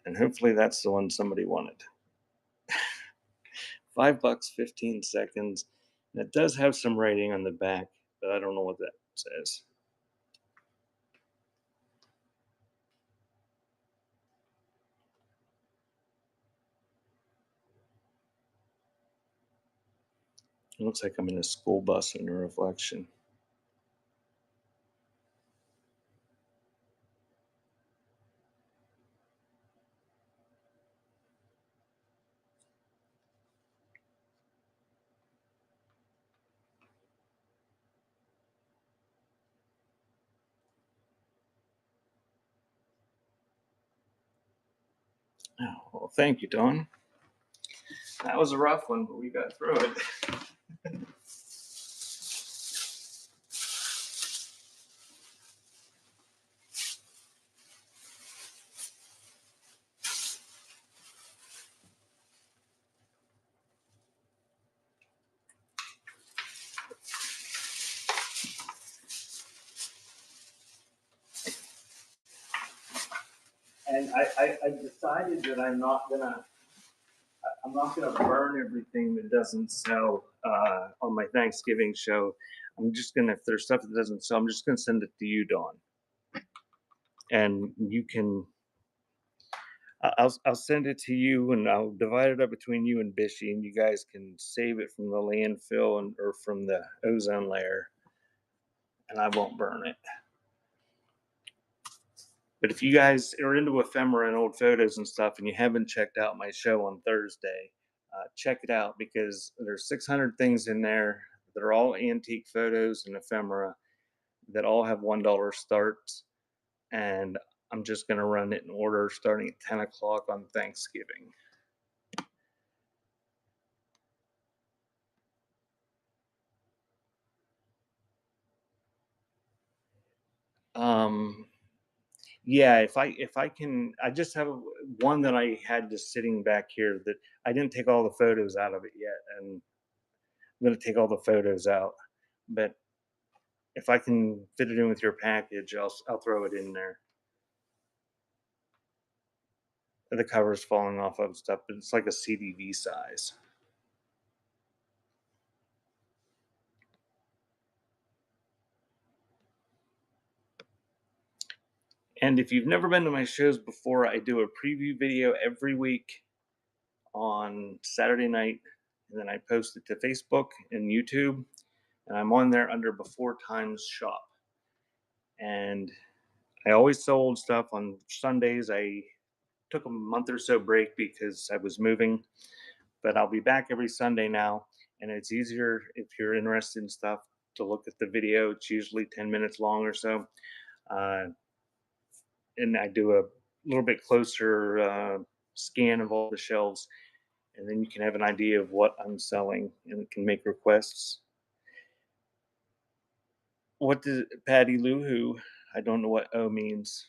And hopefully that's the one somebody wanted. $5, 15 seconds. And it does have some writing on the back, but I don't know what that says. It looks like I'm in a school bus in a reflection. Oh, well, thank you, Dawn. That was a rough one, but we got through it. And I decided that I'm not gonna burn everything that doesn't sell on my Thanksgiving show. I'm just gonna, if there's stuff that doesn't sell, I'm just gonna send it to you, Dawn, and you can. I'll send it to you, and I'll divide it up between you and Bishy, and you guys can save it from the landfill and or from the ozone layer, and I won't burn it. But if you guys are into ephemera and old photos and stuff, and you haven't checked out my show on Thursday, check it out because there's 600 things in there that are all antique photos and ephemera that all have $1 starts. And I'm just going to run it in order starting at 10 o'clock on Thanksgiving. Um, yeah, if I can, I just have one that I had just sitting back here that I didn't take all the photos out of it yet, and I'm gonna take all the photos out. But if I can fit it in with your package, I'll throw it in there. The cover's falling off of stuff, but it's like a CDV size. And if you've never been to my shows before, I do a preview video every week on Saturday night, and then I post it to Facebook and YouTube, and I'm on there under Before Times Shop. And I always sold stuff on Sundays. I took a month or so break because I was moving, but I'll be back every Sunday now. And it's easier if you're interested in stuff to look at the video. It's usually 10 minutes long or so. Uh, and I do a little bit closer scan of all the shelves, and then you can have an idea of what I'm selling and can make requests. What does Patty Lou Who? I don't know what O means.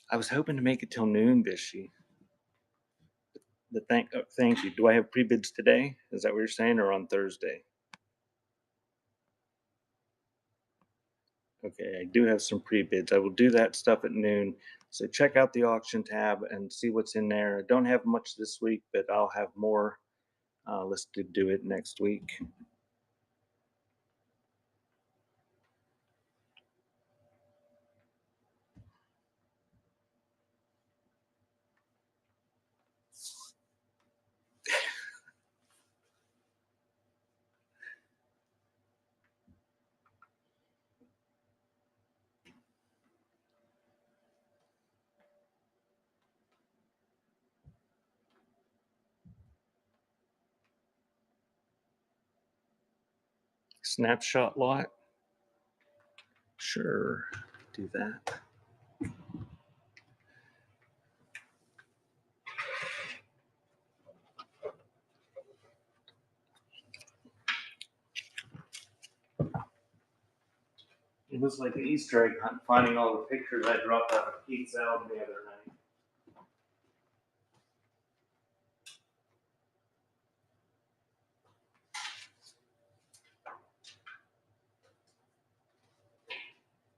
I was hoping to make it till noon, Bishy. Thank you. Do I have pre-bids today? Is that what you're saying, or on Thursday? Okay, I do have some pre-bids. I will do that stuff at noon. So check out the auction tab and see what's in there. I don't have much this week, but I'll have more. Let's do it next week. Snapshot lot. Sure, do that. It was like an Easter egg hunt, finding all the pictures I dropped out of Pete's album the other night.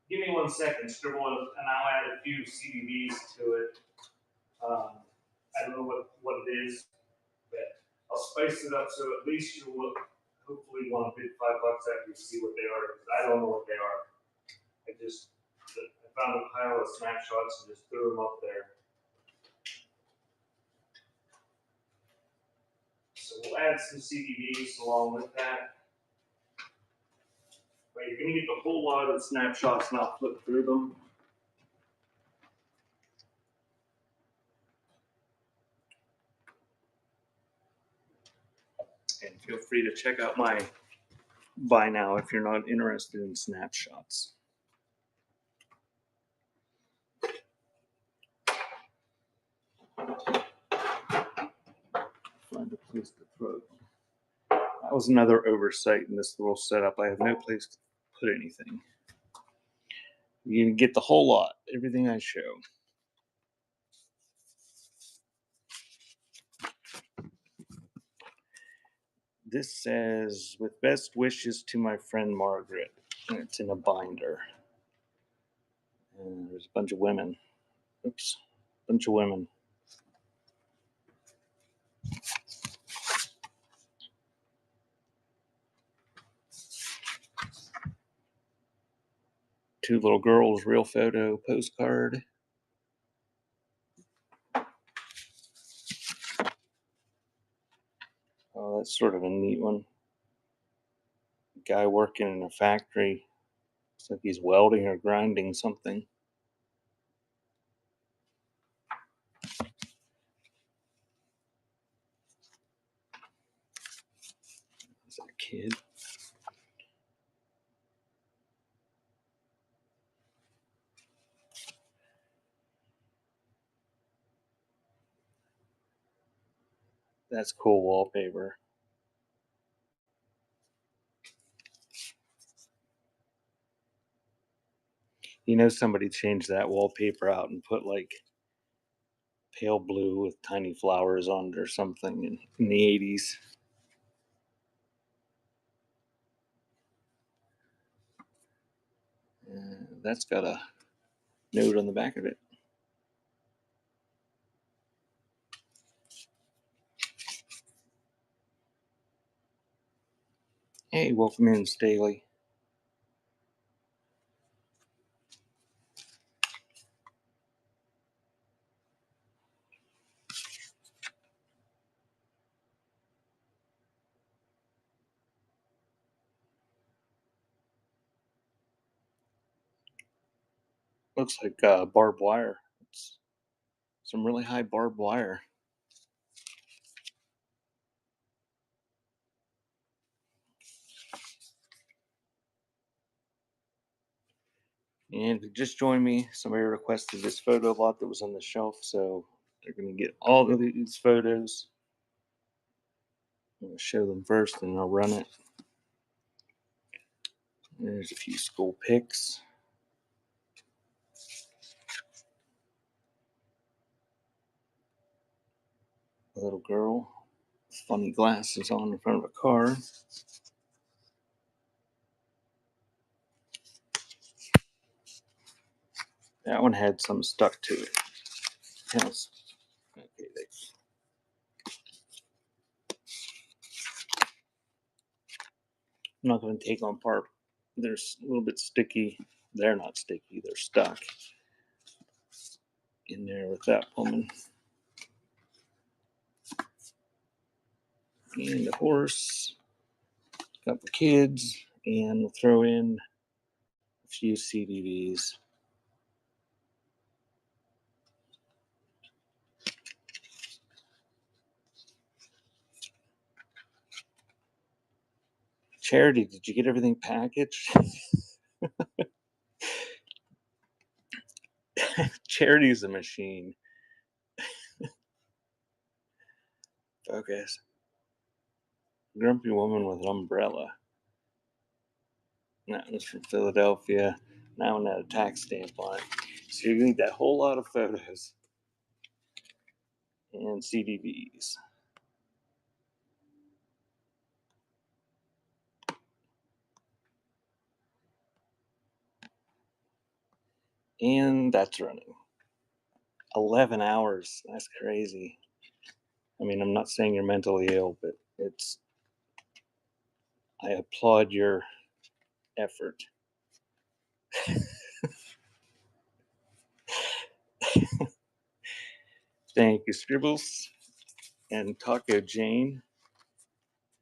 Give me 1 second, scribble it, and I'll add a few CDVs to it. I don't know what it is, but I'll spice it up so at least you'll hopefully want to bid $5 after you see what they are. I don't know what they are. I found a pile of snapshots and just threw them up there. So we'll add some CDVs along with that. But you're going to get the whole lot of snapshots and I'll flip through them. And feel free to check out my buy now if you're not interested in snapshots. Find a place to throw them. That was another oversight in this little setup. I have no place to put anything. You can get the whole lot, everything I show. This says, with best wishes to my friend Margaret. And it's in a binder. And there's a bunch of women. Oops. Bunch of women. Two little girls, real photo, postcard. Oh, that's sort of a neat one. Guy working in a factory. Looks like he's welding or grinding something. Is that a kid? That's cool wallpaper. You know, somebody changed that wallpaper out and put like pale blue with tiny flowers on it or something in the 80s. That's got a note on the back of it. Hey, welcome in, Staley. Looks like barbed wire. It's some really high barbed wire. And if you just joined me, somebody requested this photo lot that was on the shelf, so they're going to get all of these photos. I'm going to show them first, and I'll run it. There's a few school pics. A little girl with funny glasses on in front of a car. That one had some stuck to it. Yes. Okay, I'm not going to take on part. They're a little bit sticky. They're not sticky. They're stuck in there with that woman. And a horse. A couple kids. And we'll throw in a few CDVs. Charity, did you get everything packaged? Charity's a machine. Focus. Grumpy woman with an umbrella. That was from Philadelphia. That one had a tax stamp on it. So you need that whole lot of photos and CDVs. And that's running. 11 hours. That's crazy. I mean, I'm not saying you're mentally ill, but I applaud your effort. Thank you, Scribbles and Taco Jane.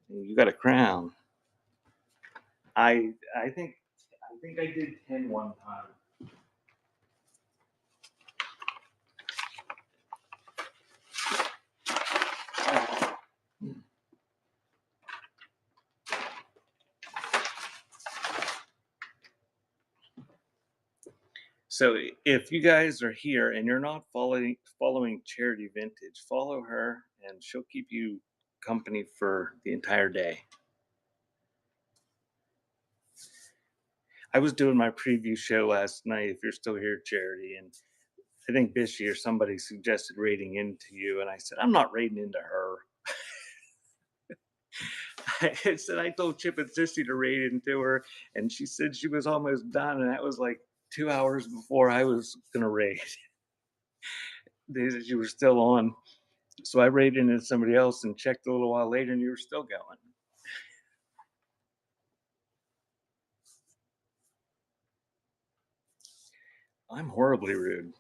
You got a crown. I think I did 10 one time. So if you guys are here and you're not following Charity Vintage, follow her and she'll keep you company for the entire day. I was doing my preview show last night. If you're still here, Charity, and I think Bishy or somebody suggested raiding into you, and I said I'm not raiding into her. I said I told Chip and Sissy to raid into her, and she said she was almost done, and that was like 2 hours before I was gonna raid. They said you were still on, so I raided into somebody else and checked a little while later, and you were still going. I'm horribly rude.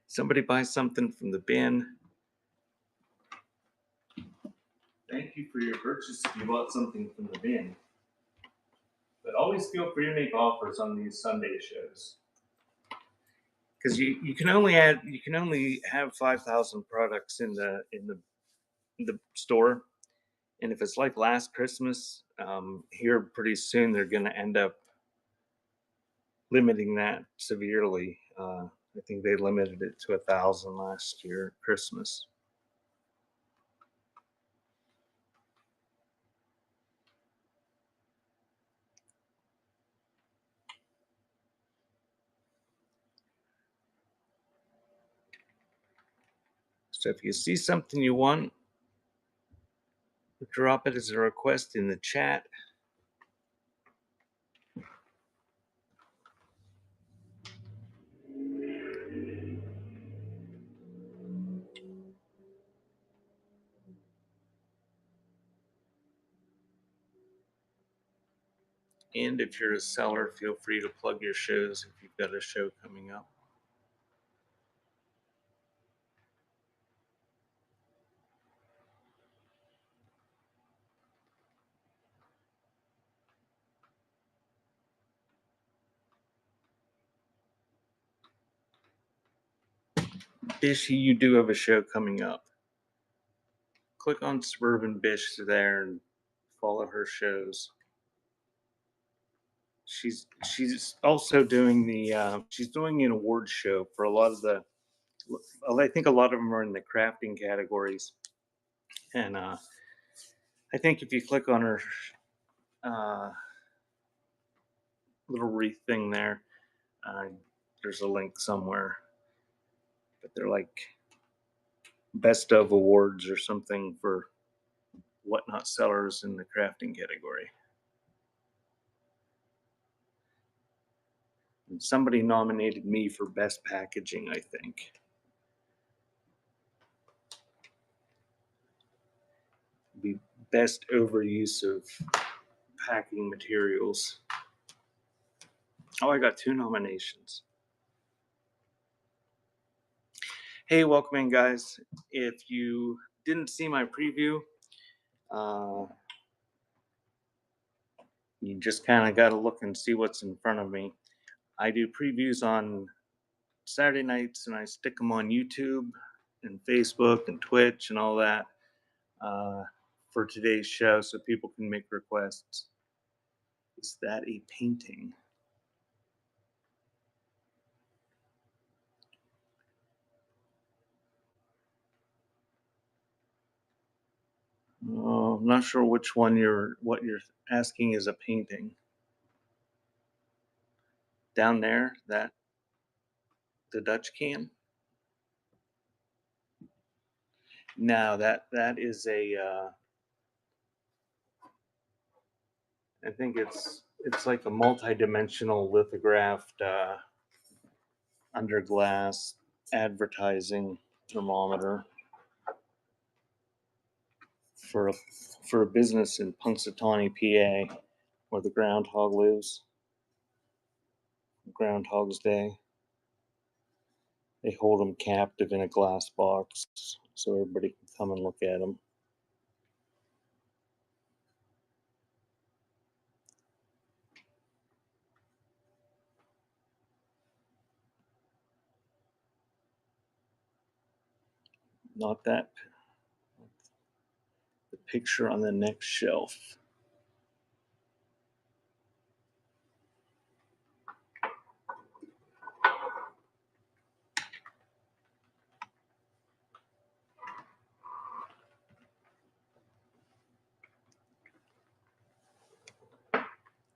Somebody buys something from the bin. Thank you for your purchase if you bought something from the bin. But always feel free to make offers on these Sunday shows. Because you can only have 5,000 products in the store, and if it's like last Christmas, here pretty soon they're going to end up limiting that severely. I think they limited it to 1,000 last year at Christmas. So if you see something you want, drop it as a request in the chat. And if you're a seller, feel free to plug your shows if you've got a show coming up. Bishy, you do have a show coming up. Click on Suburban Bish there and follow her shows. She's also doing she's doing an award show for a lot of the. I think a lot of them are in the crafting categories, and I think if you click on her uh, little wreath thing there, uh, there's a link somewhere. But they're like best of awards or something for whatnot sellers in the crafting category. And somebody nominated me for best packaging, I think. The best overuse of packing materials. Oh, I got 2 nominations. Hey, welcome in, guys. If you didn't see my preview, uh, you just kind of got to look and see what's in front of me. I do previews on Saturday nights, and I stick them on YouTube and Facebook and Twitch and all that for today's show so people can make requests. Is that a painting? Oh, I'm not sure which one what you're asking is a painting. Down there, that the Dutch can. No, that is a. I think it's like a multi-dimensional lithographed under glass advertising thermometer for a for a business in Punxsutawney, PA, where the groundhog lives. Groundhog's Day. They hold them captive in a glass box so everybody can come and look at them. Not that. The picture on the next shelf.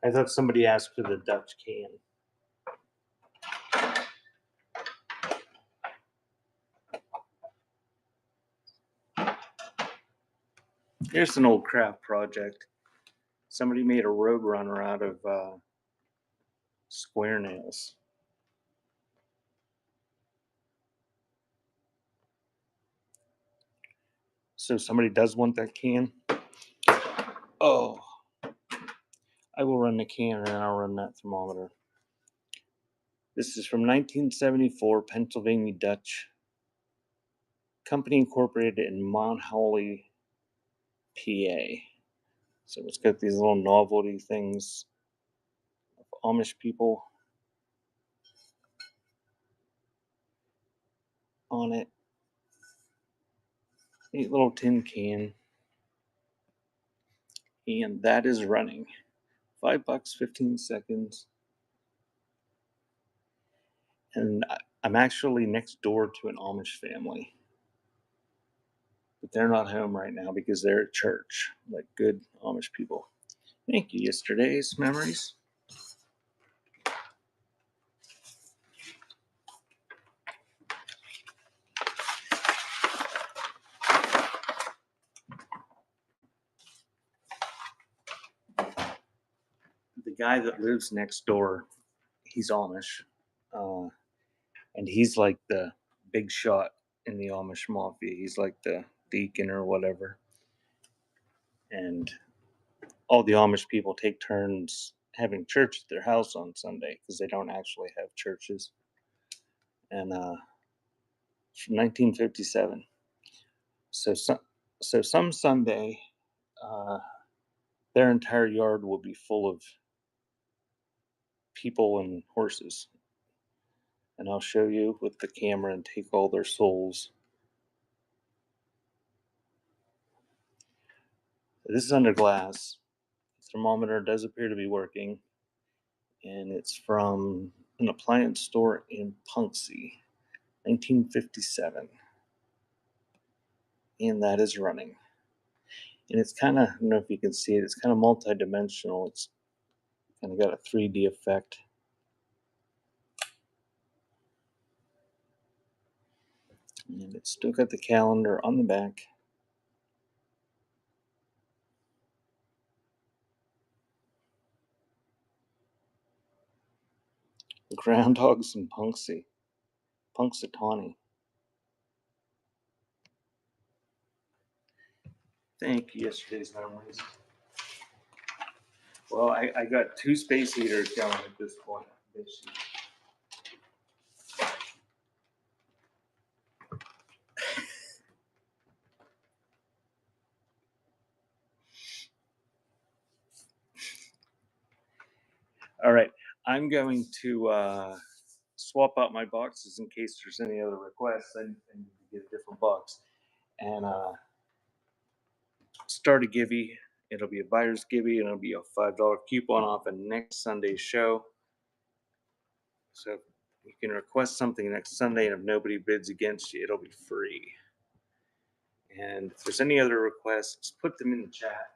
I thought somebody asked for the Dutch can. Here's an old craft project. Somebody made a road runner out of square nails. So somebody does want that can. Oh, I will run the can and then I'll run that thermometer. This is from 1974, Pennsylvania Dutch Company Incorporated in Mount Holly, PA. So it's got these little novelty things of Amish people on it. Neat little tin can. And that is running. $5, 15 seconds. And I'm actually next door to an Amish family, but they're not home right now because they're at church, like good Amish people. Thank you, yesterday's memories. The guy that lives next door, he's Amish, uh, and he's like the big shot in the Amish mafia. He's like the deacon or whatever, and all the Amish people take turns having church at their house on Sunday because they don't actually have churches. And from 1957. So some Sunday, uh, their entire yard will be full of people and horses. And I'll show you with the camera and take all their souls. This is under glass. The thermometer does appear to be working, and it's from an appliance store in Punxsutawney, 1957, and that is running. And it's kind of, I don't know if you can see it, it's kind of multi-dimensional. It's kind of got a 3D effect. And it's still got the calendar on the back. The groundhogs in Punxsutawney. Thank you, yesterday's memories. Well, I got 2 space heaters going at this point. All right, I'm going to swap out my boxes in case there's any other requests. I need to get a different box. And start a Gibby. It'll be a buyer's Gibby, and it'll be a $5 coupon off of next Sunday's show. So you can request something next Sunday, and if nobody bids against you, it'll be free. And if there's any other requests, put them in the chat.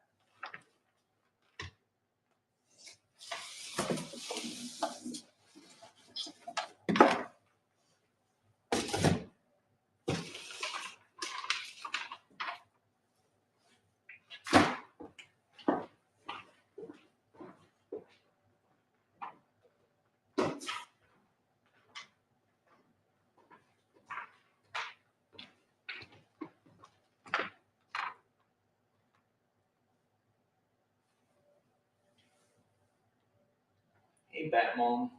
Hey, Bat Mom.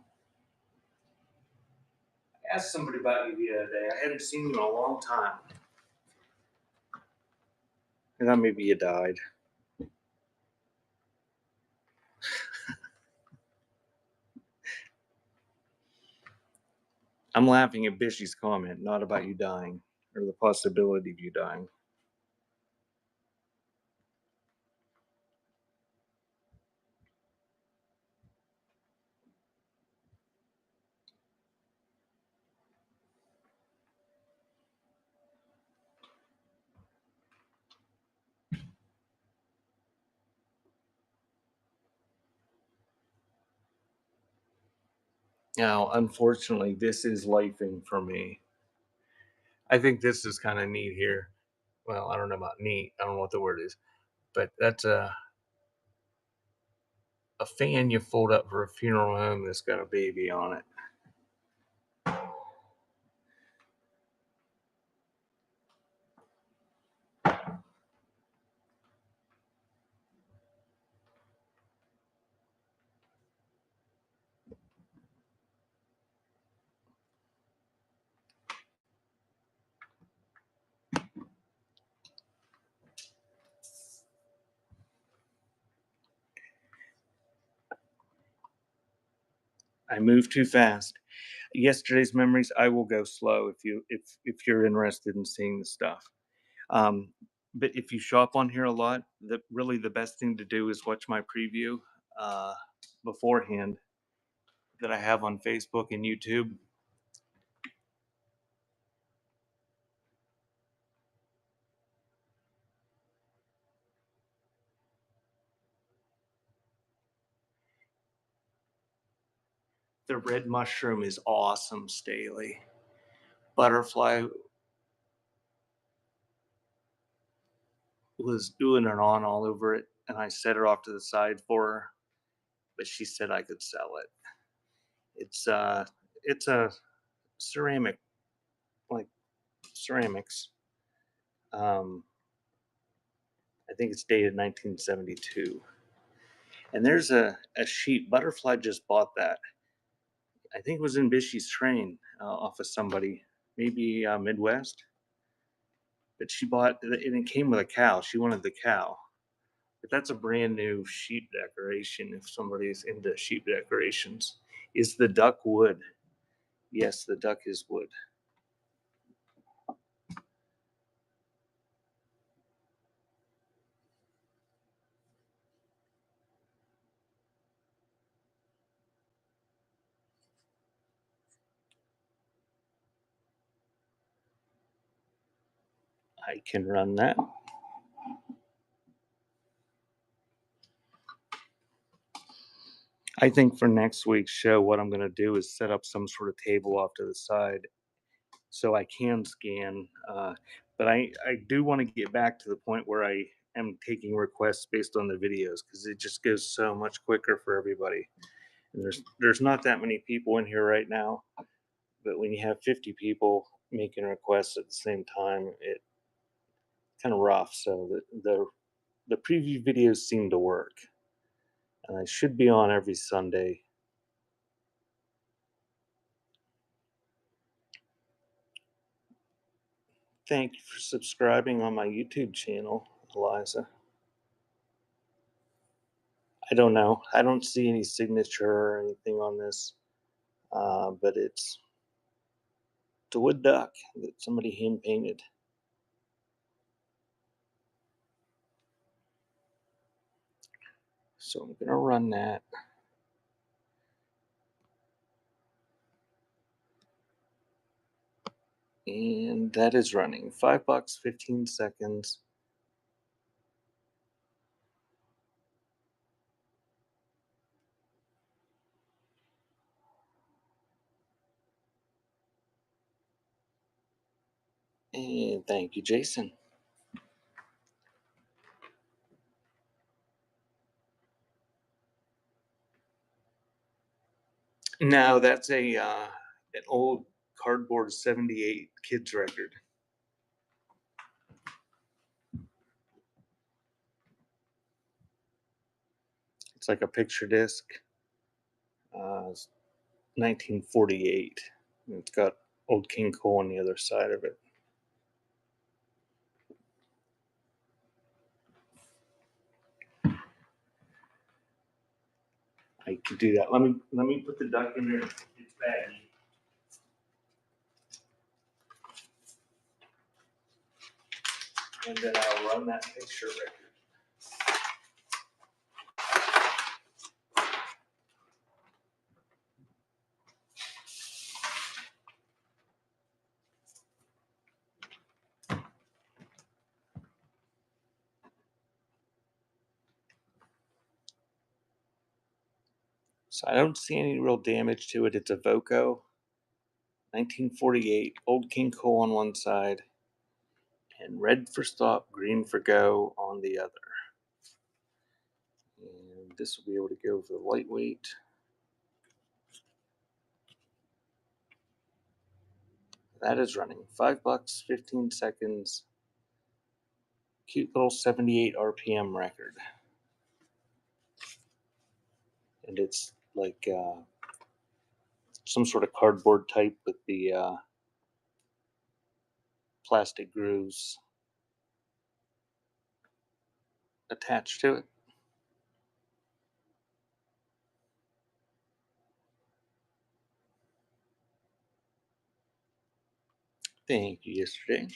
I asked somebody about you the other day. I hadn't seen you in a long time. I thought maybe you died. I'm laughing at Bishy's comment, not about you dying or the possibility of you dying. Now, unfortunately, this is lifing for me. I think this is kind of neat here. Well, I don't know about neat. I don't know what the word is, but that's a fan you fold up for a funeral home that's got a baby on it. I move too fast. Yesterday's memories, I will go slow if you're interested in seeing the stuff. Um, but if you shop on here a lot, the best thing to do is watch my preview uh, beforehand that I have on Facebook and YouTube. The red mushroom is awesome, Staley. Butterfly was doing it on all over it, and I set her off to the side for her, but she said I could sell it. It's a ceramic, like ceramics. Um, I think it's dated 1972. And there's a sheep. Butterfly just bought that. I think it was in Bishy's train off of somebody, maybe Midwest. But she bought, and it came with a cow. She wanted the cow. But that's a brand new sheep decoration if somebody's into sheep decorations. Is the duck wood? Yes, the duck is wood. I can run that. I think for next week's show, what I'm going to do is set up some sort of table off to the side so I can scan. But I do want to get back to the point where I am taking requests based on the videos because it just goes so much quicker for everybody. And there's not that many people in here right now, but when you have 50 people making requests at the same time, it kind of rough. So the preview videos seem to work, and I should be on every Sunday. Thank you for subscribing on my YouTube channel, Eliza. I don't know. I don't see any signature or anything on this, but it's a wood duck that somebody hand painted. So I'm gonna run that. And that is running $5, 15 seconds. And thank you, Jason. No, that's an old cardboard 78 kids record. It's like a picture disc. 1948. It's got Old King Cole on the other side of it. I can do that. Let me put the duck in there. It's baggy. And then I'll run that picture record. So I don't see any real damage to it. It's a Voco 1948, Old King Cole on one side, and red for stop, green for go on the other. And this will be able to go for the lightweight. That is running $5, 15 seconds. Cute little 78 RPM record. And it's like some sort of cardboard type with the plastic grooves attached to it. Thank you, yesterday.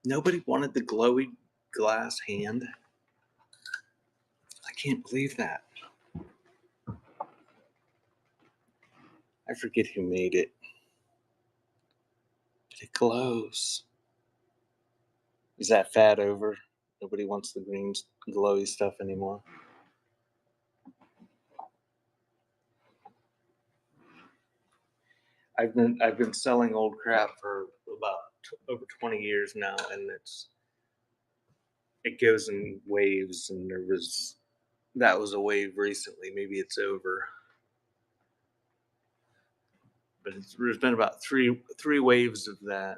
Nobody wanted the glowy glass hand. I can't believe that. I forget who made it, but it glows. Is that fad over? Nobody wants the green glowy stuff anymore. I've been selling old crap for about over 20 years now, and it goes in waves. And that was a wave recently. Maybe it's over, but there's been about three waves of that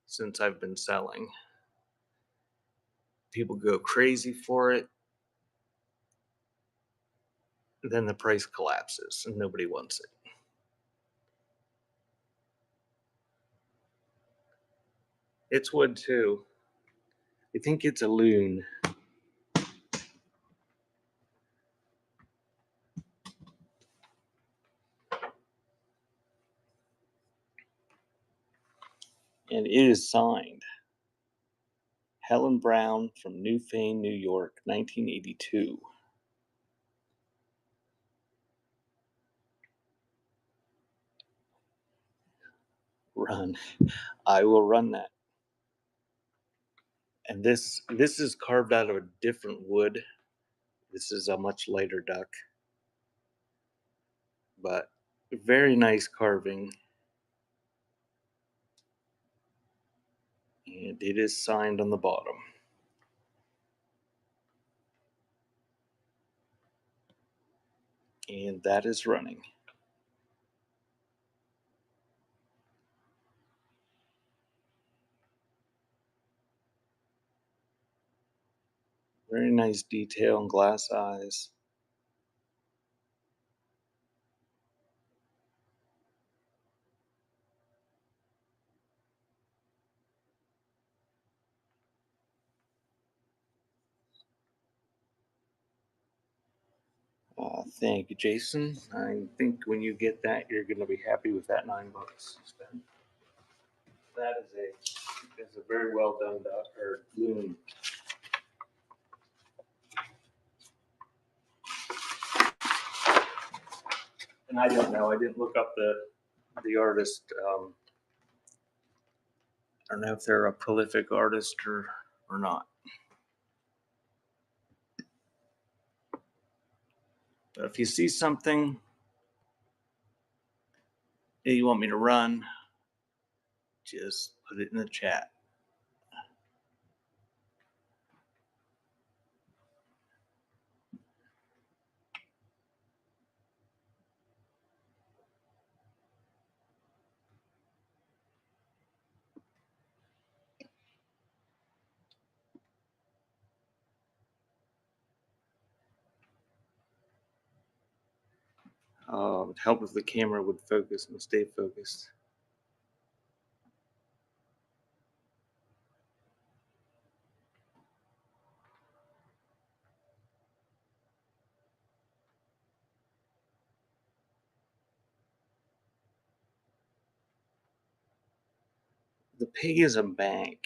since I've been selling. People go crazy for it, then the price collapses and nobody wants it. It's wood too. I think it's a loon. And it is signed Helen Brown from Newfane, New York, 1982. Run. I will run that. And this is carved out of a different wood. This is a much lighter duck, but very nice carving. And it is signed on the bottom. And that is running. Very nice detail and glass eyes. Thank you, Jason. I think when you get that, you're going to be happy with that $9 spent. That is a very well done duck or loon. And I don't know. I didn't look up the artist. I don't know if they're a prolific artist or not. But if you see something that you want me to run, just put it in the chat. It would help if the camera would focus and stay focused. The pig is a bank.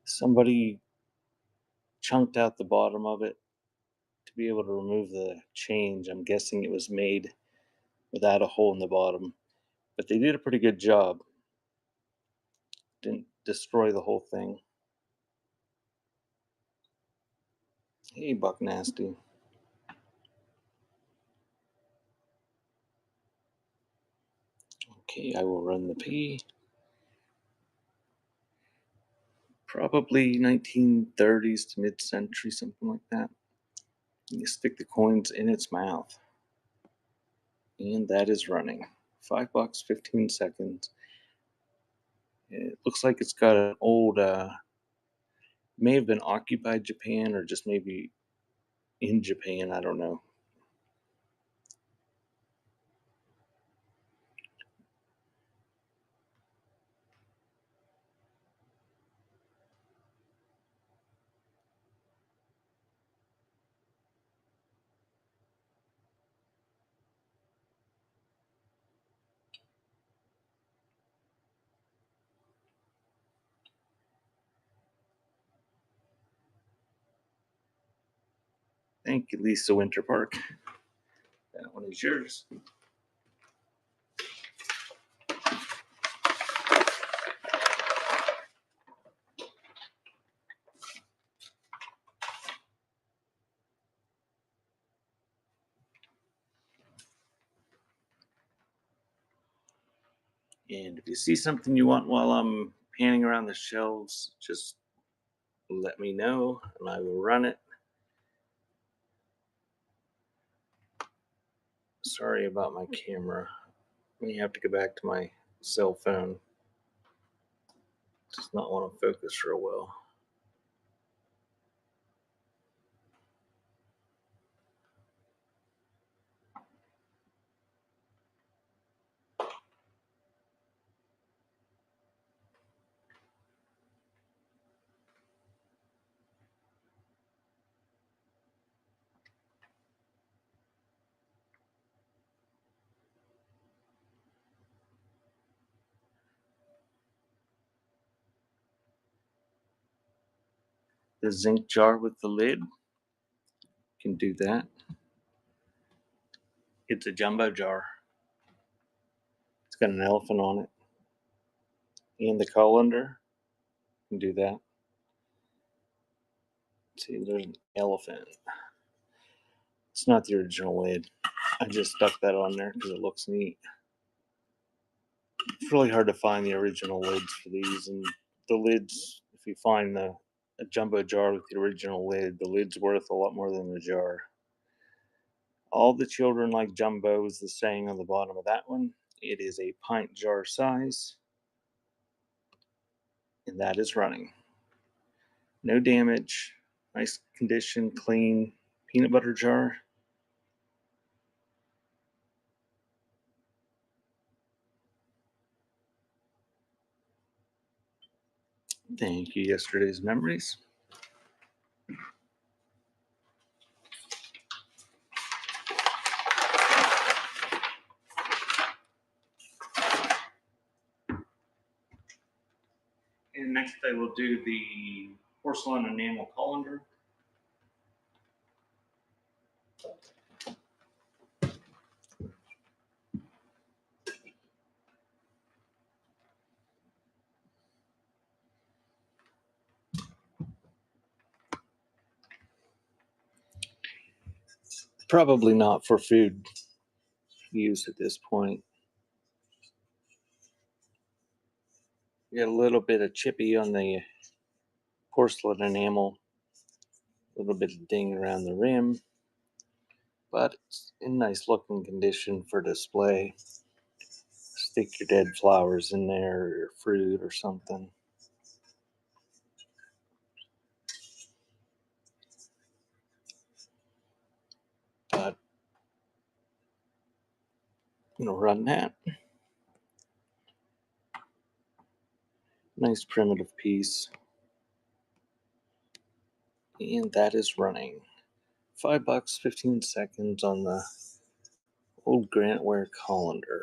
Somebody chunked out the bottom of it to be able to remove the change. I'm guessing it was made without a hole in the bottom, but they did a pretty good job. Didn't destroy the whole thing. Hey, Buck Nasty. Okay, I will run the P. Probably 1930s to mid-century, something like that. You stick the coins in its mouth. And that is running. $5, 15 seconds. It looks like it's got an old, may have been occupied Japan or just maybe in Japan. I don't know. Thank you, Lisa Winter Park. That one is yours. And if you see something you want while I'm panning around the shelves, just let me know and I will run it. Sorry about my camera. I have to go back to my cell phone. Does not want to focus real well. The zinc jar with the lid, can do that. It's a jumbo jar. It's got an elephant on it. And the colander, can do that. See, there's an elephant. It's not the original lid. I just stuck that on there because it looks neat. It's really hard to find the original lids for these, and the lids, if you find a jumbo jar with the original lid, the lid's worth a lot more than the jar. All the children like jumbo is the saying on the bottom of that one. It is a pint jar size, and that is running. No damage, nice condition, clean peanut butter jar. Thank you, Yesterday's Memories. And next I will do the porcelain enamel colander. Probably not for food use at this point. You got a little bit of chippy on the porcelain enamel, a little bit of ding around the rim, but it's in nice looking condition for display. Stick your dead flowers in there or your fruit or something. But run that. Nice primitive piece. And that is running. $5, 15 seconds on the old Grantware colander.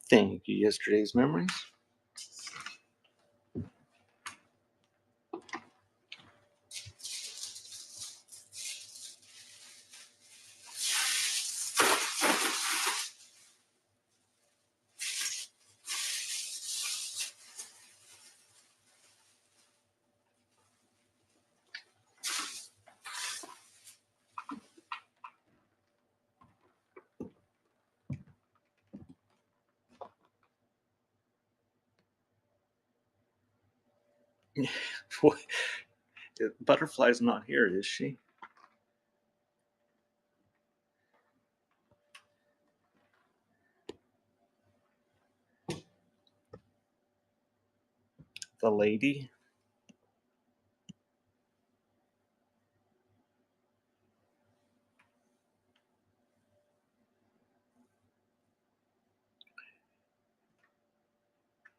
Thank you, Yesterday's Memories. Butterfly's not here, is she? The lady?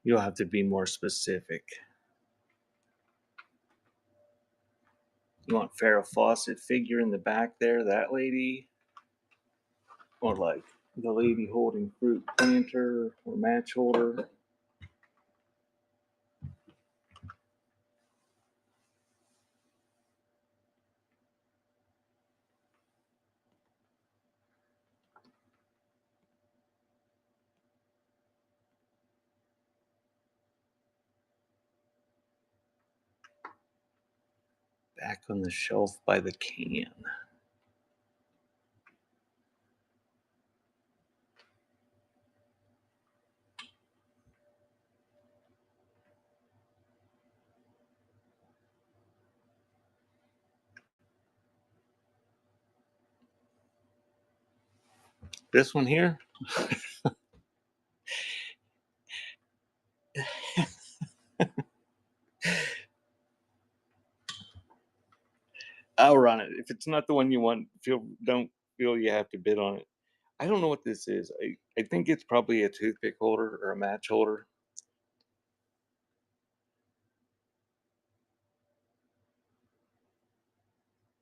You'll have to be more specific. You want Farrah Fawcett figure in the back there, that lady? Or like the lady holding fruit planter or match holder. Back on the shelf by the can. This one here? I'll run it. If it's not the one you want, don't feel you have to bid on it. I don't know what this is. I think it's probably a toothpick holder or a match holder.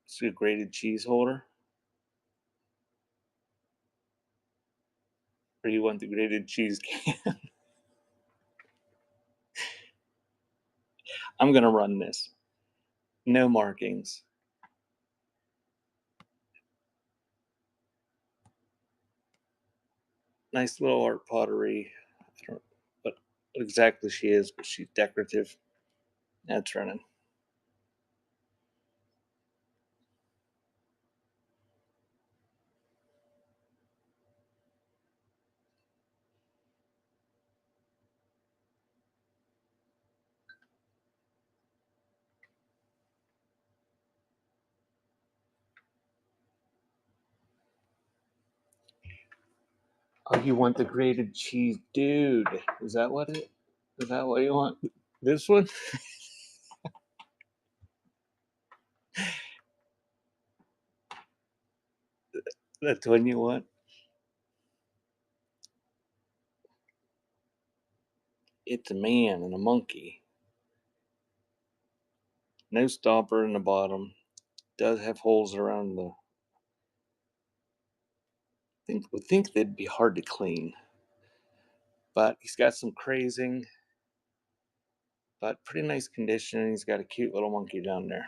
It's a grated cheese holder. Or you want the grated cheese can? I'm gonna run this. No markings. Nice little art pottery. I don't know what exactly she is, but she's decorative. That's running. Oh, you want the grated cheese, dude? Is that what it? Is that what you want? This one? That's the one you want? It's a man and a monkey. No stopper in the bottom. Does have holes around the. Would think they'd be hard to clean, but he's got some crazing, but pretty nice condition. He's got a cute little monkey down there.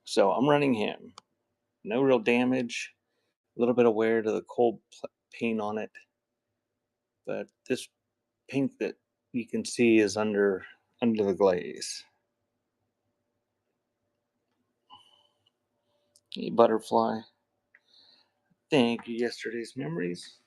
So I'm running him. No real damage. A little bit of wear to the cold paint on it, but this paint that you can see is under the glaze. Hey, butterfly. Thank you. Yesterday's memories.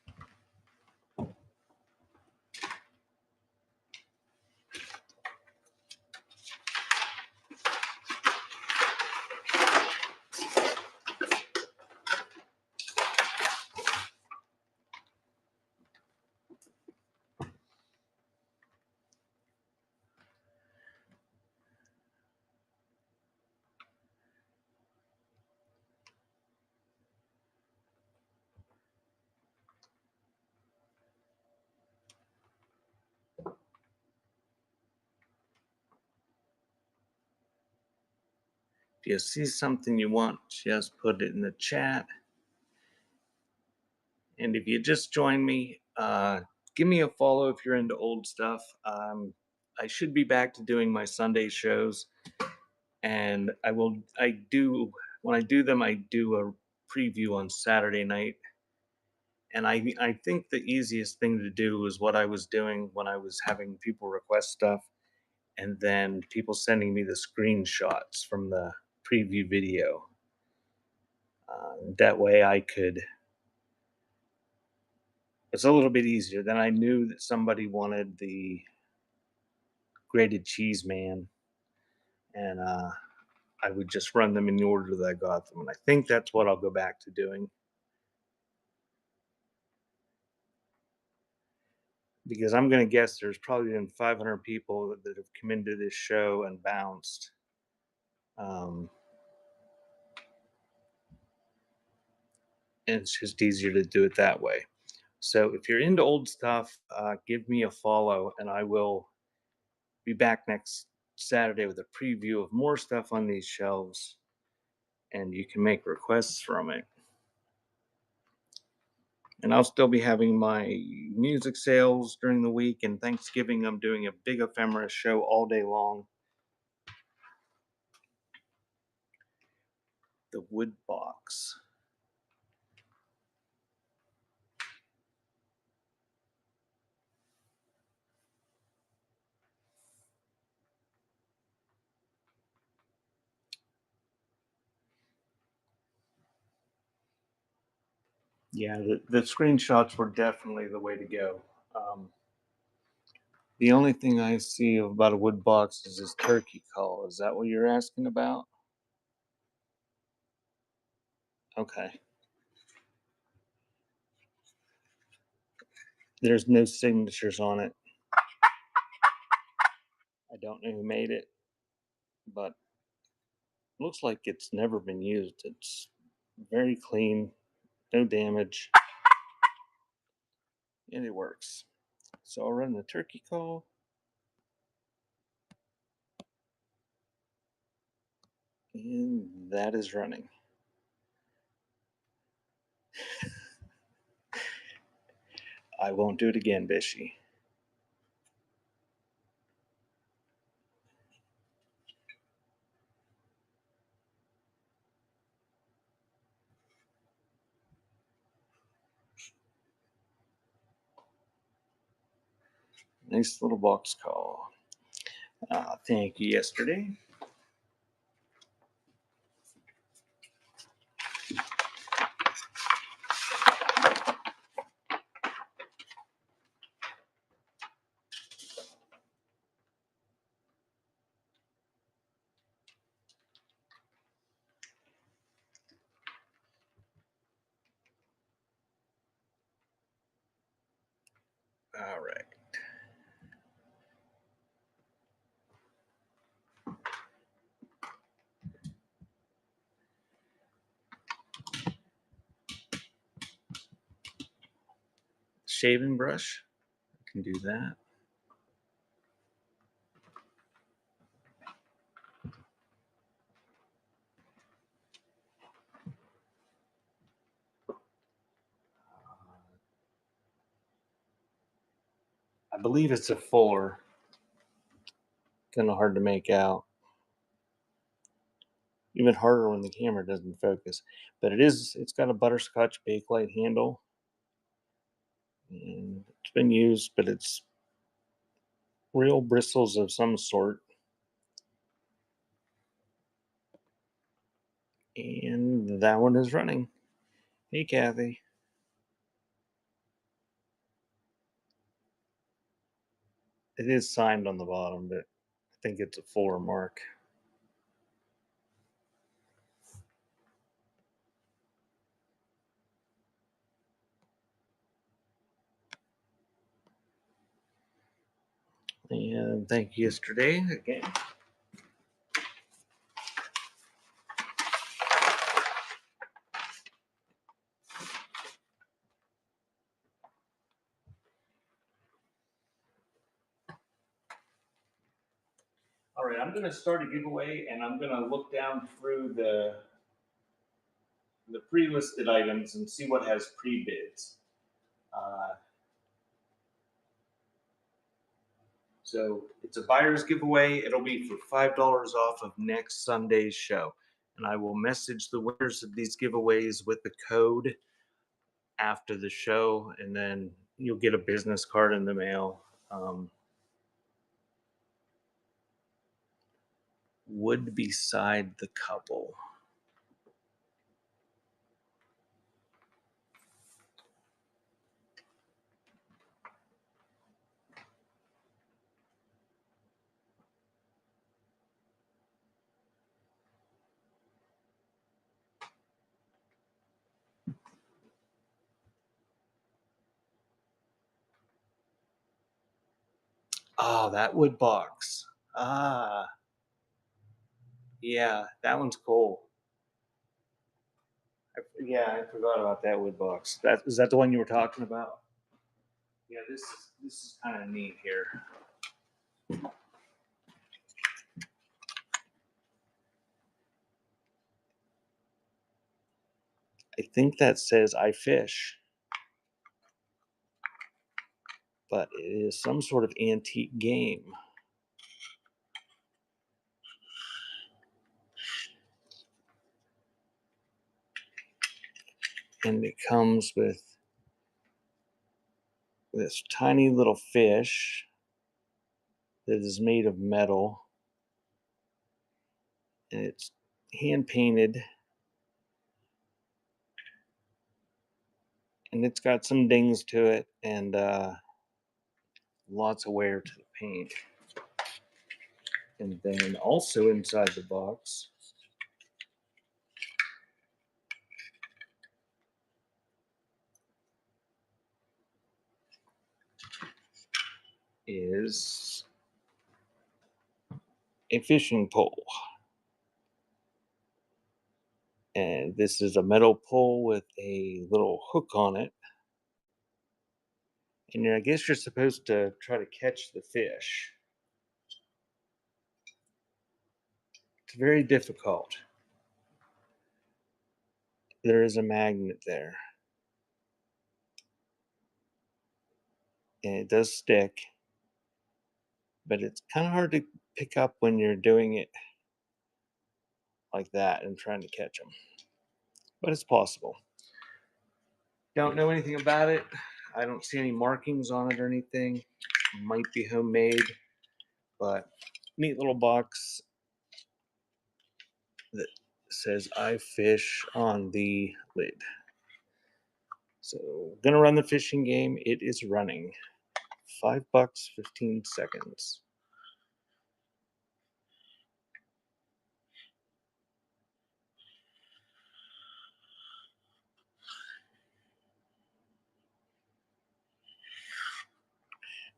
If you see something you want, just put it in the chat. And if you just join me, give me a follow if you're into old stuff. I should be back to doing my Sunday shows, and when I do them, I do a preview on Saturday night. And I think the easiest thing to do is what I was doing when I was having people request stuff, and then people sending me the screenshots from the preview video. That way I could. It's a little bit easier. Then I knew that somebody wanted the grated cheese man, and I would just run them in the order that I got them. And I think that's what I'll go back to doing, because I'm going to guess there's probably been 500 people that have come into this show and bounced. Um, and it's just easier to do it that way. So if you're into old stuff, give me a follow, and I will be back next Saturday with a preview of more stuff on these shelves, and you can make requests from it. And I'll still be having my music sales during the week. And Thanksgiving, I'm doing a big ephemera show all day long. The Wood Box. Yeah, the screenshots were definitely the way to go. Um, the only thing I see about a wood box is this turkey call. Is that what you're asking about? Okay. There's no signatures on it. I don't know who made it, but looks like it's never been used. It's very clean, no damage, and it works. So I'll run the turkey call. And that is running. I won't do it again, Bishy. Nice little box call. Thank you yesterday. All right. Shaving brush. I can do that. I believe it's a 4. Kind of hard to make out. Even harder when the camera doesn't focus. But it's got a butterscotch bakelite handle. And it's been used, but it's real bristles of some sort. And that one is running. Hey, Kathy. It is signed on the bottom, but I think it's a 4 mark. And thank you yesterday again. All right, I'm going to start a giveaway, and I'm going to look down through the pre-listed items and see what has pre-bids. Uh, so it's a buyer's giveaway. It'll be for $5 off of next Sunday's show, and I will message the winners of these giveaways with the code after the show, and then you'll get a business card in the mail. Wood beside the couple. Oh, that wood box. Ah, yeah, that one's cool. Yeah, I forgot about that wood box. That is that the one you were talking about? Yeah, this is kind of neat here. I think that says I fish. but it is some sort of antique game. And it comes with this tiny little fish that is made of metal, and it's hand painted, and it's got some dings to it, and lots of wear to the paint. And then also inside the box is a fishing pole. And this is a metal pole with a little hook on it. And I guess you're supposed to try to catch the fish. It's very difficult. There is a magnet there, and it does stick, but it's kind of hard to pick up when you're doing it like that and trying to catch them. But it's possible. Don't know anything about it. I don't see any markings on it or anything. Might be homemade, but neat little box that says I fish on the lid. So gonna run the fishing game. It is running. $5, 15 seconds.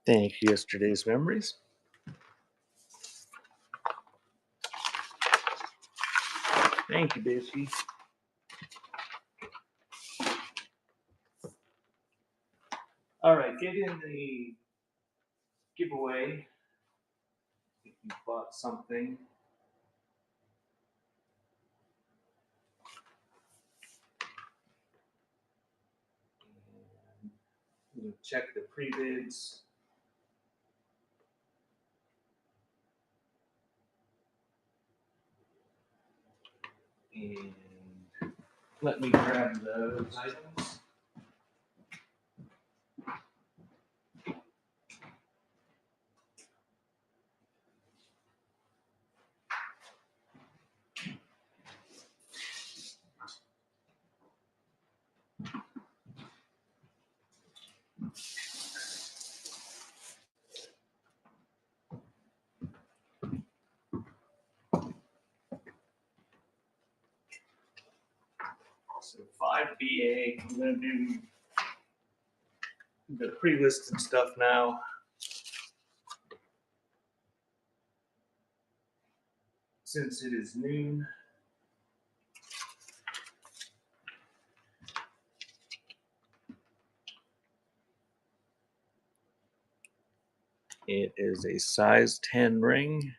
Thank you, Yesterday's Memories. Thank you, Bishy. All right, get in the giveaway if you bought something. And you check the pre-bids. And let me grab those items. So 5BA, I'm going to do the pre-listed stuff now. Since it is noon. It is a size 10 ring.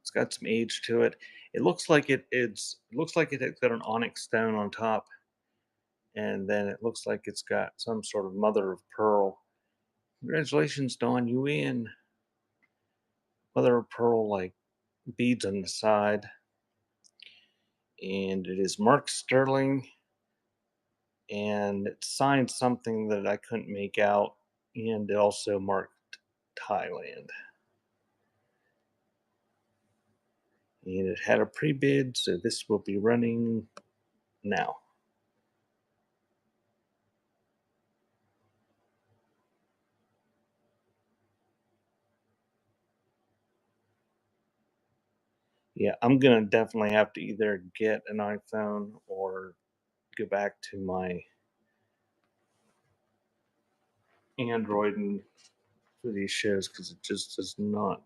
It's got some age to it. It looks like it has got an onyx stone on top, and then it looks like it's got some sort of mother of pearl. Congratulations, Dawn, you win. Mother of pearl, like beads on the side. And it is Mark Sterling, and it signed something that I couldn't make out, and it also marked Thailand. And it had a pre-bid, so this will be running now. Yeah, I'm gonna definitely have to either get an iPhone or go back to my Android and for these shows because it just does not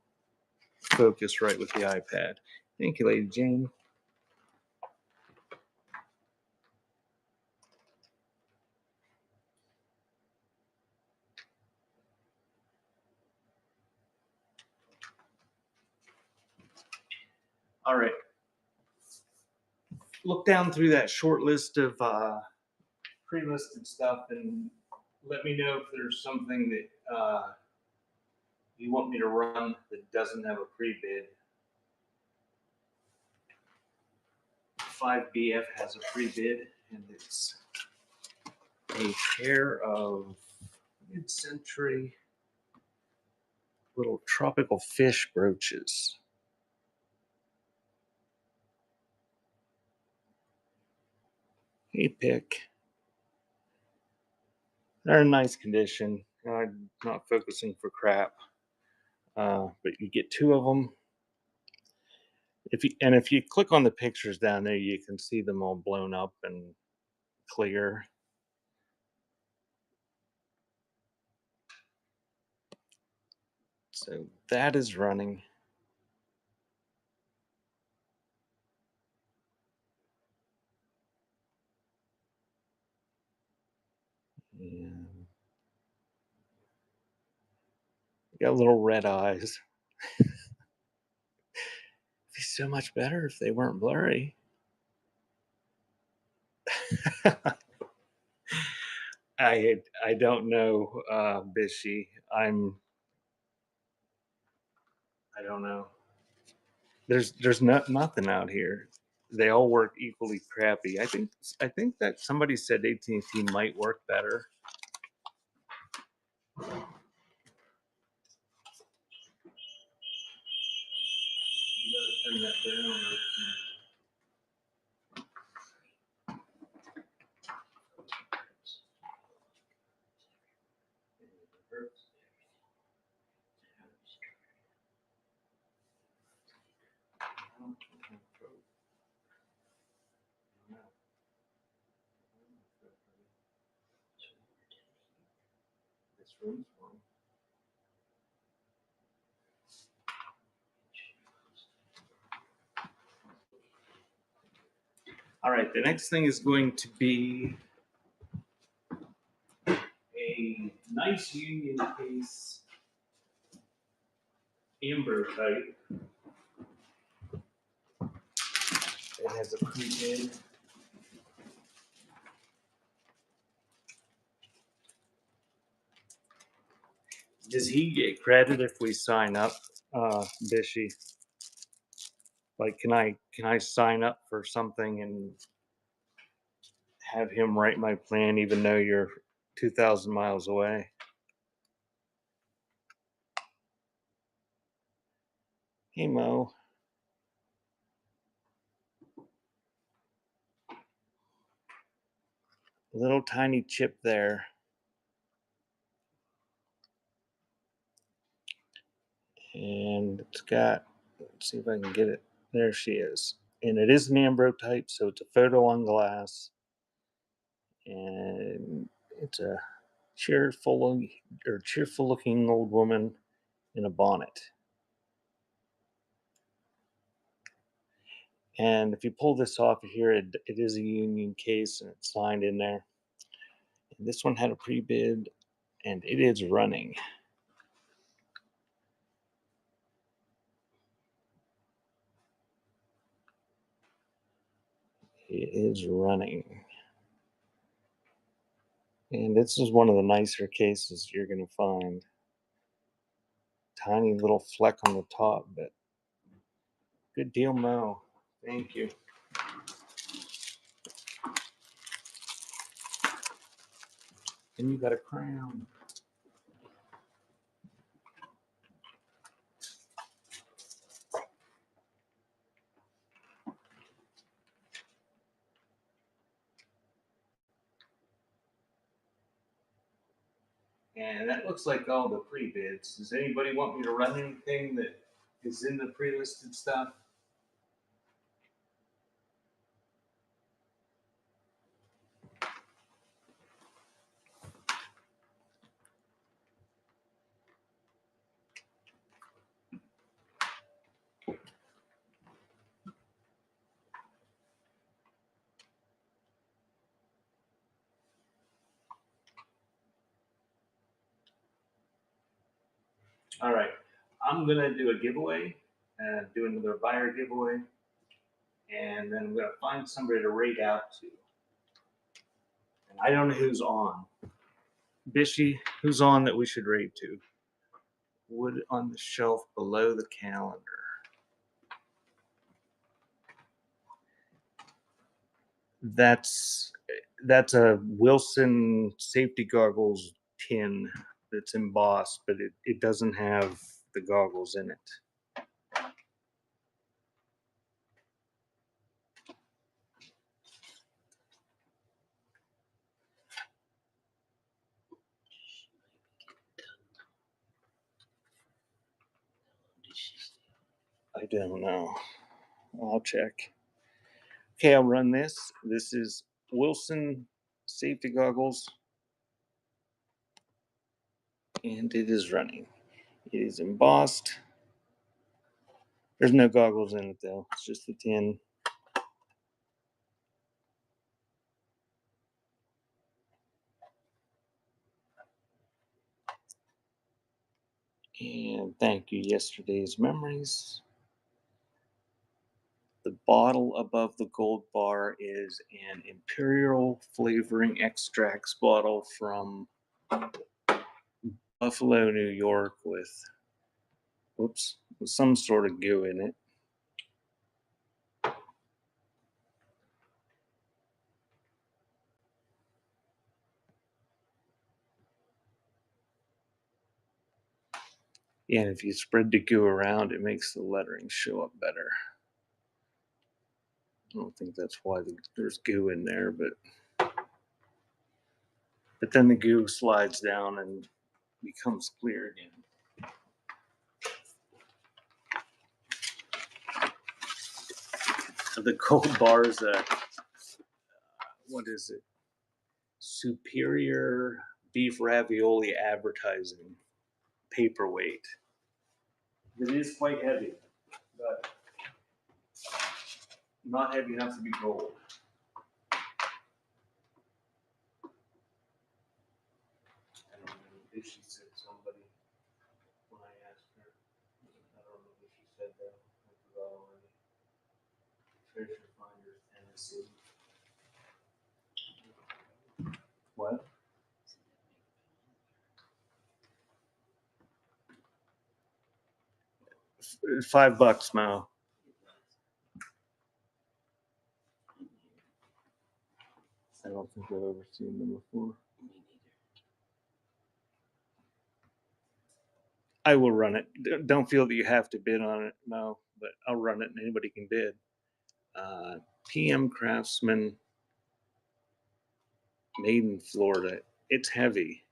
focus right with the iPad. Thank you, Lady Jane. All right. Look down through that short list of pre-listed stuff, and let me know if there's something that you want me to run that doesn't have a pre-bid. 5BF has a pre-bid, and it's a pair of mid-century little tropical fish brooches. Hey, pick. They're in nice condition. I'm not focusing for crap, but you get two of them. If you click on the pictures down there, you can see them all blown up and clear. So that is running. And got little red eyes. It'd be so much better if they weren't blurry. I don't know, Bishy. I don't know. There's nothing out here. They all work equally crappy. I think that somebody said AT&T might work better. You gotta turn that down. This room's warm. All right, the next thing is going to be a nice union case amber type. It has a pre-bid. Does he get credit if we sign up, Bishy? Like, can I sign up for something and have him write my plan, even though you're 2,000 miles away? Hey, Mo. A little tiny chip there. And it's got, let's see if I can get it. There she is. And it is an ambrotype, so it's a photo on glass. And it's a cheerful looking old woman in a bonnet. And if you pull this off here, it is a union case and it's signed in there. And this one had a pre-bid and it is running. It is running. And this is one of the nicer cases you're going to find. Tiny little fleck on the top, but good deal, Mo. Thank you. And you got a crown. And that looks like all the pre-bids. Does anybody want me to run anything that is in the pre-listed stuff? All right, I'm gonna do a giveaway, do another buyer giveaway, and then I'm gonna find somebody to rate out to. And I don't know who's on. Bishy, who's on that we should rate to? Wood on the shelf below the calendar. That's a Wilson safety goggles tin that's embossed, but it doesn't have the goggles in it. I don't know. I'll check. Okay, I'll run this. This is Wilson safety goggles, and it is running. It is embossed. There's no goggles in it though. It's just the tin. And thank you, Yesterday's Memories. The bottle above the gold bar is an Imperial Flavoring Extracts bottle from Buffalo, New York with some sort of goo in it. And if you spread the goo around, it makes the lettering show up better. I don't think that's why there's goo in there, but then the goo slides down and becomes clear again. The gold bar is what is it? Superior beef ravioli advertising paperweight. It is quite heavy, but not heavy enough to be gold. I don't know if she said somebody when I asked her. I don't know if she said that. I forgot already. Treasure Finders, Tennessee. What? $5, Mo. I don't think I've ever seen them before. I will run it. Don't feel that you have to bid on it, Mo, but I'll run it and anybody can bid. PM Craftsman, made in Florida. It's heavy,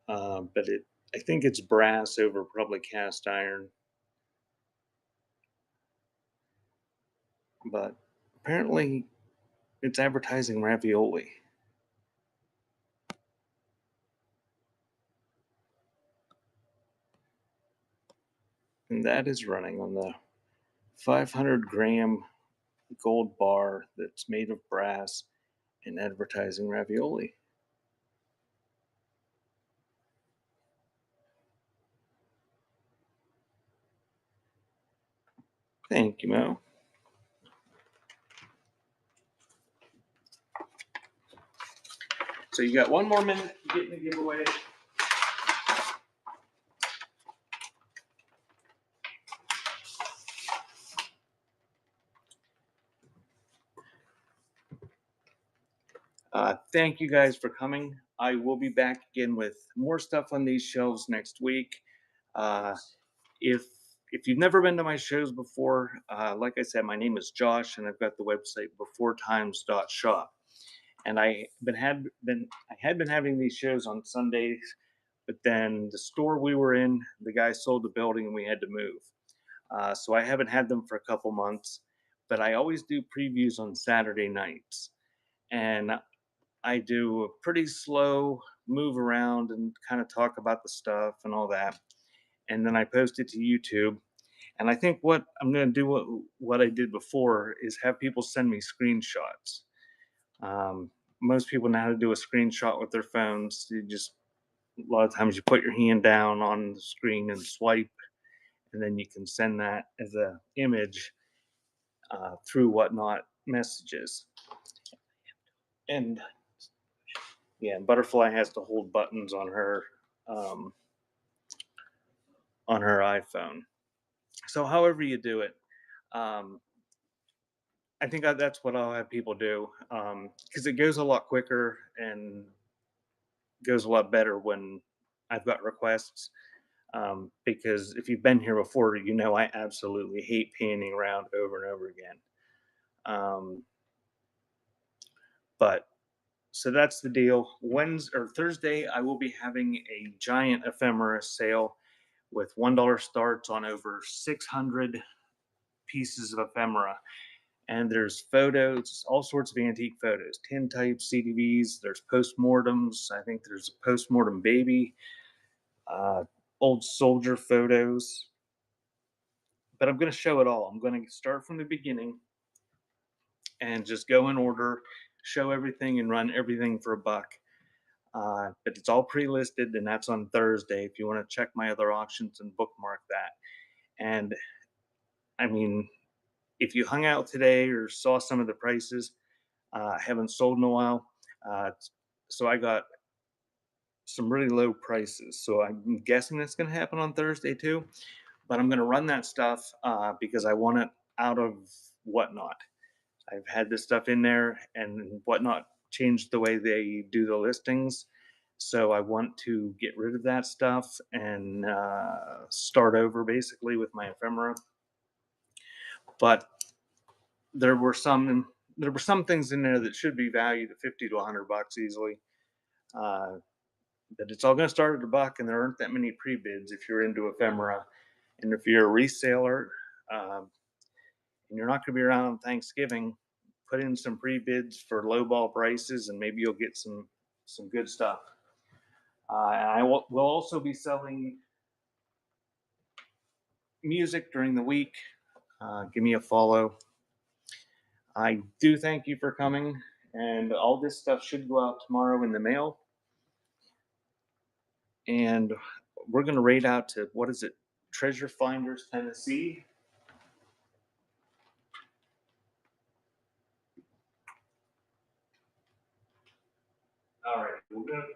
but I think it's brass over probably cast iron. But apparently, it's advertising ravioli. And that is running on the 500-gram gold bar that's made of brass and advertising ravioli. Thank you, Mo. So you got one more minute to get in the giveaway. Thank you guys for coming. I will be back again with more stuff on these shelves next week. If you've never been to my shows before, like I said, my name is Josh, and I've got the website beforetimes.shop. And I had been having these shows on Sundays, but then the store we were in, the guy sold the building, and we had to move. So I haven't had them for a couple months, but I always do previews on Saturday nights, and I do a pretty slow move around and kind of talk about the stuff and all that. And then I post it to YouTube. And I think what I'm going to do, what I did before, is have people send me screenshots. Most people know how to do a screenshot with their phones. A lot of times you put your hand down on the screen and swipe, and then you can send that as an image through Whatnot Messages. And Yeah, Butterfly has to hold buttons on her iPhone. So however you do it, um, I think that's what I'll have people do, because it goes a lot quicker and goes a lot better when I've got requests. Because if you've been here before, you know I absolutely hate panning around over and over again. Um, but so that's the deal. Wednesday or Thursday, I will be having a giant ephemera sale with $1 starts on over 600 pieces of ephemera. And there's photos, all sorts of antique photos, tintypes, CDVs. There's postmortems. I think there's a postmortem baby, uh, old soldier photos. But I'm going to show it all. I'm going to start from the beginning and just go in order, show everything, and run everything for a buck. But it's all pre-listed, and that's on Thursday. If you want to check my other auctions and bookmark that. And I mean, if you hung out today or saw some of the prices, I haven't sold in a while. Uh, so I got some really low prices. So I'm guessing that's going to happen on Thursday too. But I'm going to run that stuff because I want it out of Whatnot. I've had this stuff in there, and Whatnot changed the way they do the listings. So I want to get rid of that stuff and start over basically with my ephemera. But there were some there were some things in there that should be valued at 50 to 100 bucks easily. Uh, but it's all going to start at a buck, and there aren't that many pre bids if you're into ephemera. And if you're a reseller and you're not going to be around on Thanksgiving, put in some pre bids for low ball prices, and maybe you'll get some good stuff. And will also be selling music during the week. Give me a follow. I do thank you for coming, and all this stuff should go out tomorrow in the mail. And we're going to raid out to, what is it, Treasure Finders, Tennessee. All right,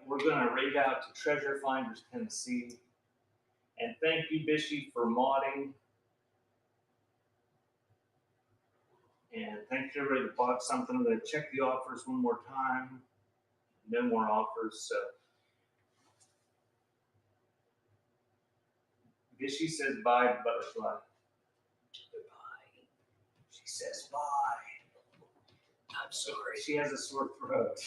we're gonna raid out to Treasure Finders, Tennessee. And thank you, Bishy, for modding. And thanks to everybody that bought something. I'm going to check the offers one more time. No more offers. So Bishy says bye to Butterfly. Goodbye. She says bye. I'm sorry. She has a sore throat.